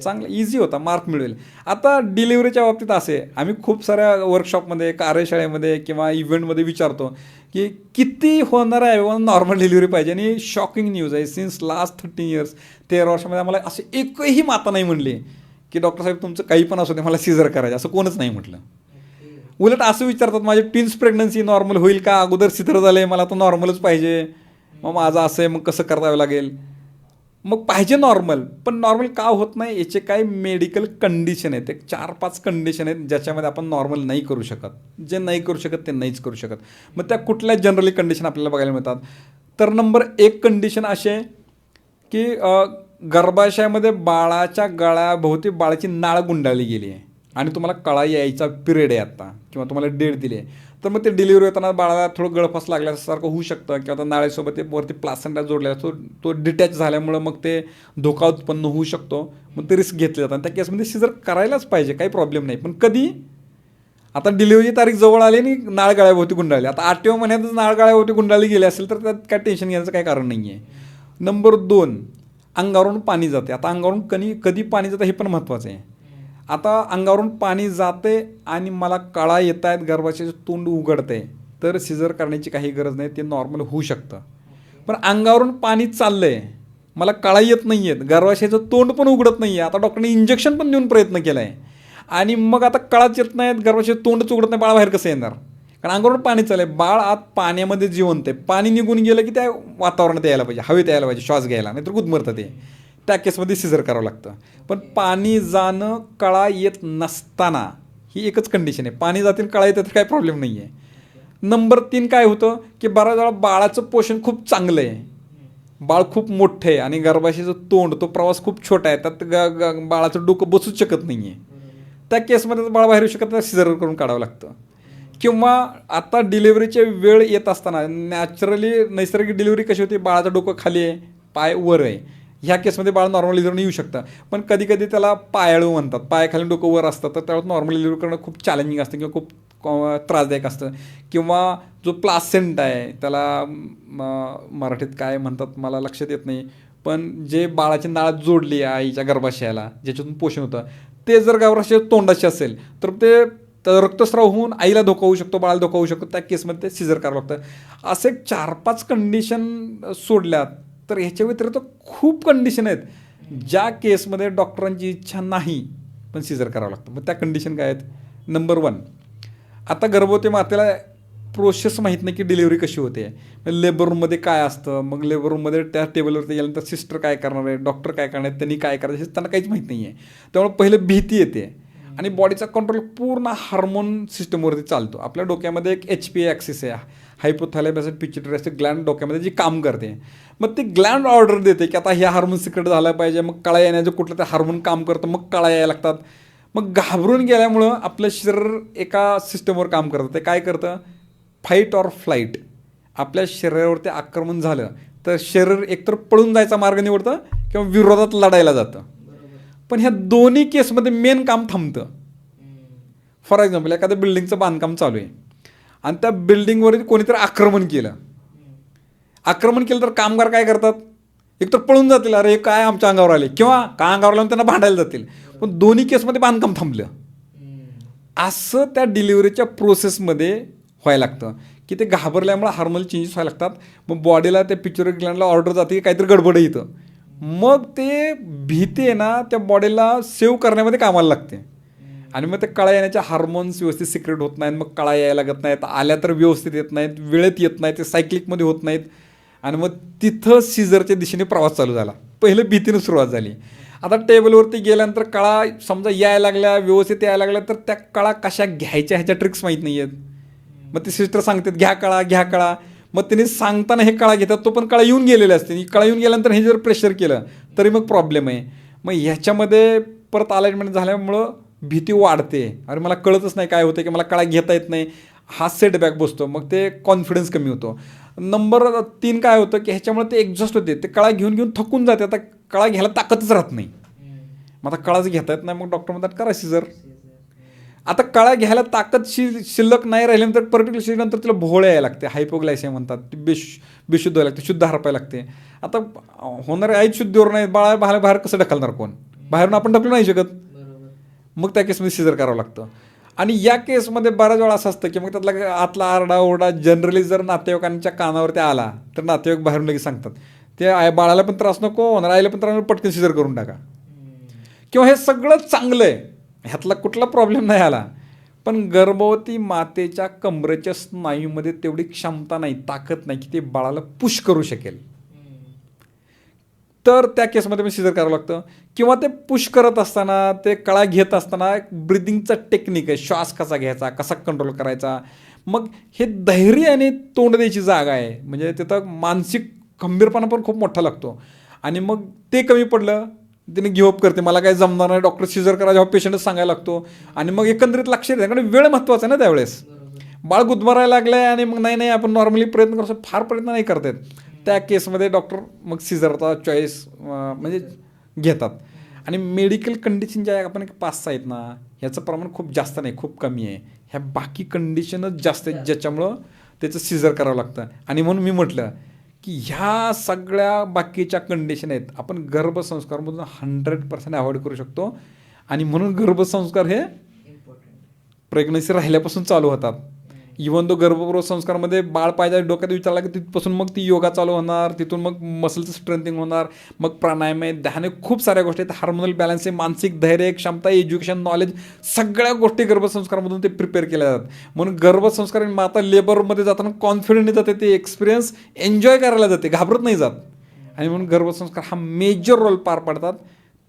चांगला इझी होता, मार्क मिळवेल. आता डिलिव्हरीच्या बाबतीत असे आम्ही खूप साऱ्या वर्कशॉपमध्ये, कार्यशाळेमध्ये किंवा इव्हेंटमध्ये विचारतो की किती होणार आहे नॉर्मल डिलिव्हरी पाहिजे. आणि शॉकिंग न्यूज आहे, सिन्स लास्ट 13 इयर्स 13 वर्षामध्ये आम्हाला असे एकही माता नाही म्हणली की डॉक्टर साहेब तुमचं काही पण असू दे मला सिझर करायचं, असं कोणच नाही म्हटलं. उलट असं विचारतात माझे ट्विन्स प्रेग्नन्सी नॉर्मल होईल का, अगोदर सिझर झाले मला तर नॉर्मलच पाहिजे, मग माझं असं आहे मग कसं करावं लागेल. मग पाहिजे नॉर्मल, पण नॉर्मल का होत नाही याचे काही मेडिकल कंडिशन आहेत. एक 4-5 कंडिशन आहेत ज्याच्यामध्ये आपण नॉर्मल नाही करू शकत. जे नाही करू शकत ते नाहीच करू शकत. मग त्या कुठल्या जनरली कंडिशन आपल्याला बघायला मिळतात. तर नंबर 1 कंडिशन अशी आहे की गर्भाशयामध्ये बाळाच्या गळ्याभोवती बाळाची नाळ गुंडाळली गेली आहे आणि तुम्हाला कळा यायचा पिरियड आहे आता किंवा तुम्हाला डेट दिली आहे. तर मग ते डिलिव्हरी होताना बाळाला थोडं गळफास लागल्यासारखं होऊ शकतं किंवा त्या नाळेसोबत ते वरती प्लासेंटा जोडलेला तो डिटॅच झाल्यामुळं मग ते धोका उत्पन्न होऊ शकतो. मग ते रिस्क घेतले जातात. त्या केसमध्ये सिझर करायलाच पाहिजे, काही प्रॉब्लेम नाही. पण कधी, आता डिलिव्हरीची तारीख जवळ आली आणि नाळ गळ्याभोवती गुंडाळली, आता 8व्या महिन्यातच नाळ गळ्याभोवती गुंडाळली गेली असेल तर त्यात काय टेन्शन घ्यायचं काही कारण नाही आहे. नंबर 2, अंगावरून पाणी जाते. आता अंगावरून कधी पाणी जातं हे पण महत्त्वाचं आहे. आता अंगावरून पाणी जाते आणि मला कळा येत आहेत, गर्भाशयाचं तोंड उघडते, तर सिझर करण्याची काही गरज नाही, ते नॉर्मल होऊ शकतं. पण अंगावरून पाणी चाललं आहे, मला कळा येत नाही आहेत, गर्भाशयाचं तोंड पण उघडत नाही आहे, आता डॉक्टरने इंजेक्शन पण देऊन प्रयत्न केला आहे आणि मग आता कळाच येत नाहीत, गर्भाशयाचं तोंडच उघडत नाही, बाळ बाहेर कसं येणार? कारण अंगावरून पाणी चाललं आहे. बाळ आत पाण्यामध्ये जिवंत आहे. पाणी निघून गेलं की त्या वातावरणात यायला पाहिजे, हवेत यायला पाहिजे, श्वास घ्यायला, नाहीतर गुदमरतं ते. त्या केसमध्ये सिझर करावं लागतं. पण पाणी जाणं, कळा येत नसताना ही एकच कंडिशन आहे. पाणी जातील, कळा येतं तर काही प्रॉब्लेम नाही आहे. नंबर 3 काय होतं की बऱ्याच वेळा बाळाचं पोषण खूप चांगलं आहे, बाळ खूप मोठं आहे आणि गर्भाशयाचं तोंड, तो प्रवास खूप छोटा आहे, त्यात बाळाचं डोकं बसूच शकत नाही आहे. त्या केसमध्ये बाळ बाहेर येऊ शकत नाही, सिझर करून काढावं लागतं. किंवा आता डिलिव्हरीचे वेळ येत असताना नैसर्गिक डिलिव्हरी कशी होती, बाळाचं डोकं खाली आहे, पाय वर आहे, ह्या केसमध्ये बाळ नॉर्मल डिलिव्हरी येऊ शकतं. पण कधी कधी त्याला पायाळू म्हणतात, पायाखाली डोकं वर असतं, तर त्यावेळेस नॉर्मल डिलिव्हरी करणं खूप चॅलेंजिंग असतं किंवा खूप त्रासदायक असतं. किंवा जो प्लासेंटा आहे त्याला मराठीत काय म्हणतात मला लक्षात येत नाही, पण जे बाळाची नाळ जोडली आहे आईच्या गर्भाशयाला, ज्याच्यातून पोषण होतं, ते जर गर्भाशय तोंडाशी असेल तर ते रक्तस्राव होऊन आईला धोका होऊ शकतो, बाळाला धोका होऊ शकतो. त्या केसमध्ये ते सिझर करावं लागतं. असे 4-5 कंडिशन सोडल्यात तर ह्याच्या व्यतिरिक्त खूप कंडिशन आहेत ज्या केसमध्ये डॉक्टरांची इच्छा नाही पण सिझर करावं लागतं. मग त्या कंडिशन काय आहेत? नंबर 1, आता गर्भवती मातेला प्रोसेस माहीत नाही की डिलिव्हरी कशी होते. लेबर रूममध्ये काय असतं, मग लेबर रूममध्ये त्या टेबलवरती गेल्यानंतर सिस्टर काय करणार आहे, डॉक्टर काय करणार आहेत, त्यांनी काय करायचं हे त्यांना काहीच माहीत नाही आहे. त्यामुळे पहिलं भीती येते आणि बॉडीचा कंट्रोल पूर्ण हार्मोन सिस्टमवरती चालतो. आपल्या डोक्यामध्ये एक HPA ॲक्सिस आहे, हायपोथॅलेमस पिट्युटरी असते ग्लॅन्ड डोक्यामध्ये जी काम करते. मग ती ग्लॅन्ड ऑर्डर देते की आता ह्या हार्मोन सिक्रेट झाला पाहिजे, मग कळा येण्याचं कुठलं ते हार्मोन काम करतं, मग कळा यायला लागतात. मग घाबरून गेल्यामुळं आपलं शरीर एका सिस्टमवर काम करतं. ते काय करतं, फाईट ऑर फ्लाईट. आपल्या शरीरावरती आक्रमण झालं तर शरीर एकतर पळून जायचा मार्ग निवडतं किंवा विरोधात लढायला जातं. पण ह्या दोन्ही केसमध्ये मेन काम थांबतं. फॉर एक्झाम्पल एखाद्या बिल्डिंगचं बांधकाम चालू आहे आणि त्या बिल्डिंगवरती कोणीतरी आक्रमण केलं तर कामगार काय करतात, एकतर पळून जातील, अरे काय आमच्या अंगावर आले, किंवा काय अंगावर लावून त्यांना भांडायला जातील. पण दोन्ही केसमध्ये बांधकाम थांबलं. असं त्या डिलिव्हरीच्या प्रोसेसमध्ये व्हायला लागतं की ते घाबरल्यामुळे हार्मोनल चेंजेस व्हायला लागतात. मग बॉडीला त्या पिच्युटरी ग्लॅन्डला ऑर्डर जाते की काहीतरी गडबड येतं. मग ते भीती आहे ना त्या बॉडीला सेव्ह करण्यामध्ये कामाला लागते. आणि मग ते कळा येण्याच्या हार्मोन्स व्यवस्थित सिक्रेट होत नाहीत, मग कळा यायला लागत नाहीत, आल्या तर व्यवस्थित येत नाहीत, वेळेत येत नाहीत, ते सायक्लिकमध्ये होत नाहीत. आणि मग तिथं सीझरच्या दिशेने प्रवास चालू झाला. पहिलं भीतीनं सुरुवात झाली. आता टेबलवरती गेल्यानंतर कळा समजा यायला लागल्या, व्यवस्थित यायला लागल्या, तर त्या कळा कशा घ्यायच्या ह्याच्या ट्रिक्स माहीत नाही आहेत. मग ती सिस्टर सांगतात घ्या कळा. मग तिने सांगताना हे कळा घेतात, तो पण कळा येऊन गेलेले असते. कळा येऊन गेल्यानंतर हे जर प्रेशर केलं तरी मग प्रॉब्लेम आहे. मग ह्याच्यामध्ये परत अलाइनमेंट झाल्यामुळं भीती वाढते. अरे मला कळतच नाही काय होतं, की मला कळा घेता येत नाही, हा सेटबॅक बसतो. मग ते कॉन्फिडन्स कमी होतो. नंबर 3 काय होतं की ह्याच्यामुळे ते एक्झॉस्ट होते, ते कळा घेऊन थकून जाते. आता कळा घ्यायला ताकदच राहत नाही. मग आता कळाच घेता येत नाही, मग डॉक्टर म्हणतात करा सीझर. आता कळा घ्यायला ताकद शिल्लक नाही राहिल्यानंतर पर्टिक्युलर स्टेजनंतर तिला भोळ यायला लागते, हायपोग्लायसिया म्हणतात, ती बेशुद्ध व्हायला लागते, शुद्ध हरपायला लागते. आता होणारे आईच शुद्धीवर नाही, बाहेर कसं ढकलणार कोण, बाहेरून आपण ढकलू नाही शकत. मग त्या केसमध्ये सीझर करावं लागतं. आणि या केसमध्ये बऱ्याच वेळा असं असतं की मग त्यातला आतला आरडाओरडा जनरली जर नातेवाईकांच्या कानावरती आला तर नातेवाईक बाहेरून लगेच सांगतात ते बाळाला पण त्रास नको होणार, आईला पण त्रास, पटकन सीझर करून टाका. किंवा हे सगळं चांगलं आहे, ह्यातला कुठला प्रॉब्लेम नाही आला, पण गर्भवती मातेच्या कमरेच्या स्नायूमध्ये तेवढी क्षमता नाही, ताकद नाही की ते बाळाला पुश करू शकेल. तर त्या केसमध्ये पण सीझर करावं लागतं. किंवा ते पुश करत असताना, ते कळा घेत असताना ब्रिदिंगचा टेक्निक आहे, श्वास कसा घ्यायचा, कसा कंट्रोल करायचा. मग हे धैर्य आणि तोंड द्यायची जागा आहे, म्हणजे तिथं मानसिक खंबीरपणा पण खूप मोठा लागतो. आणि मग ते कमी पडलं तिने गिव्हअप करते, मला काय जमणार नाही, डॉक्टर सीझर करा जेव्हा पेशंटच सांगायला लागतो. आणि मग एकंदरीत लक्ष द्या, कारण वेळ महत्त्वाचा आहे ना त्यावेळेस. बाळ गुदमरायला लागलं आहे आणि मग नाही आपण नॉर्मली प्रयत्न करतो, फार प्रयत्न नाही करतात. त्या केसमध्ये डॉक्टर मग सीझरचा चॉईस म्हणजे घेतात. आणि मेडिकल कंडिशन ज्या आपण 5-6 आहेत ना, ह्याचं प्रमाण खूप जास्त नाही, खूप कमी आहे. ह्या बाकी कंडिशनच जास्त आहेत ज्याच्यामुळं त्याचं सीझर करावं लागतं. आणि म्हणून मी म्हटलं की ह्या सगळ्या बाकीच्या कंडिशन आहेत आपण गर्भसंस्कारमधून 100% अवॉइड करू शकतो. आणि म्हणून गर्भसंस्कार हे प्रेग्नन्सी राहिल्यापासून चालू होतात. इव्हन तो गर्भपूर्व संस्कारमध्ये बाळ पाहिजे डोक्यात विचारला की तिथपासून मग ती योगा चालू होणार, तिथून मग मसलचं स्ट्रेंथिंग होणार, मग प्राणायाम आहे, ध्यान आहे, खूप साऱ्या गोष्टी आहेत. हार्मोनल बॅलन्स आहे, मानसिक धैर्य, क्षमता, एज्युकेशन, नॉलेज, सगळ्या गोष्टी गर्भसंस्कारामधून ते प्रिपेअर केल्या जातात. म्हणून गर्भसंस्कार माता लेबरमध्ये जाताना कॉन्फिडंटली जाते, ते एक्सपिरियन्स एन्जॉय करायला जाते, घाबरत नाही जात. आणि म्हणून गर्भसंस्कार हा मेजर रोल पार पाडतात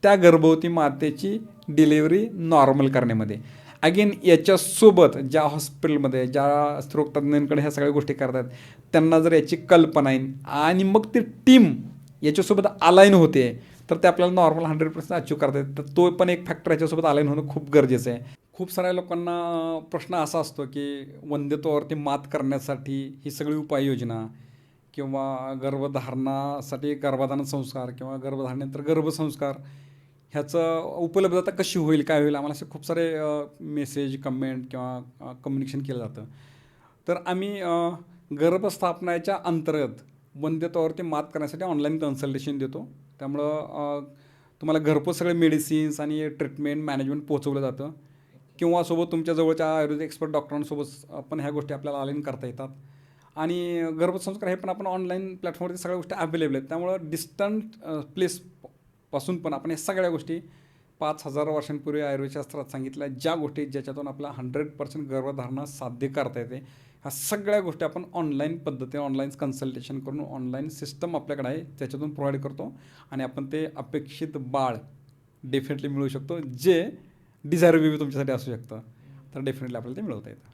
त्या गर्भवती मातेची डिलिव्हरी नॉर्मल करण्यामध्ये. अगेन याच्यासोबत ज्या हॉस्पिटलमध्ये ज्या स्त्रोतज्ञांकडे ह्या सगळ्या गोष्टी करतात त्यांना जर याची कल्पना आहे आणि मग ती टीम याच्यासोबत अलाईन होते तर ते आपल्याला नॉर्मल 100% अचीव करता येते. तर तो पण एक फॅक्टर याच्यासोबत अलाईन होणं खूप गरजेचं आहे. खूप साऱ्या लोकांना प्रश्न असा असतो की वंध्यत्वावरती मात करण्यासाठी ही सगळी उपाययोजना किंवा गर्भधारणासाठी गर्भधारण संस्कार किंवा गर्भधारणेनंतर गर्भसंस्कार ह्याचं उपलब्धता कशी होईल, काय होईल, आम्हाला असे खूप सारे मेसेज, कमेंट किंवा कम्युनिकेशन केलं जातं. तर आम्ही गर्भस्थापनाच्या अंतर्गत वंध्यत्वावरती मात करण्यासाठी ऑनलाईन कन्सल्टेशन देतो. त्यामुळं तुम्हाला घरपोच सगळे मेडिसिन्स आणि ट्रीटमेंट मॅनेजमेंट पोहोचवलं जातं. किंवा सोबत तुमच्या जवळच्या आयुर्वेदिक एक्सपर्ट डॉक्टरांसोबत पण ह्या गोष्टी आपल्याला अलाईन करता येतात. आणि गर्भसंस्कार हे पण आपण ऑनलाईन प्लॅटफॉर्मवरती सगळ्या गोष्टी अवेलेबल आहेत. त्यामुळं डिस्टंट प्लेसपासून पण आपण या सगळ्या गोष्टी 5000 वर्षांपूर्वी आयुर्वेदशास्त्रात सांगितल्या ज्या गोष्टी ज्याच्यातून आपला 100% गर्भधारणा साध्य करता येते, ह्या सगळ्या गोष्टी आपण ऑनलाईन पद्धतीने ऑनलाईन कन्सल्टेशन करून ऑनलाईन सिस्टम आपल्याकडे आहे त्याच्यातून प्रोव्हाइड करतो. आणि आपण ते अपेक्षित बाळ डेफिनेटली मिळू शकतो जे डिझायरेबल तुमच्यासाठी असू शकतं, तर डेफिनेटली आपल्याला ते मिळवता येतं.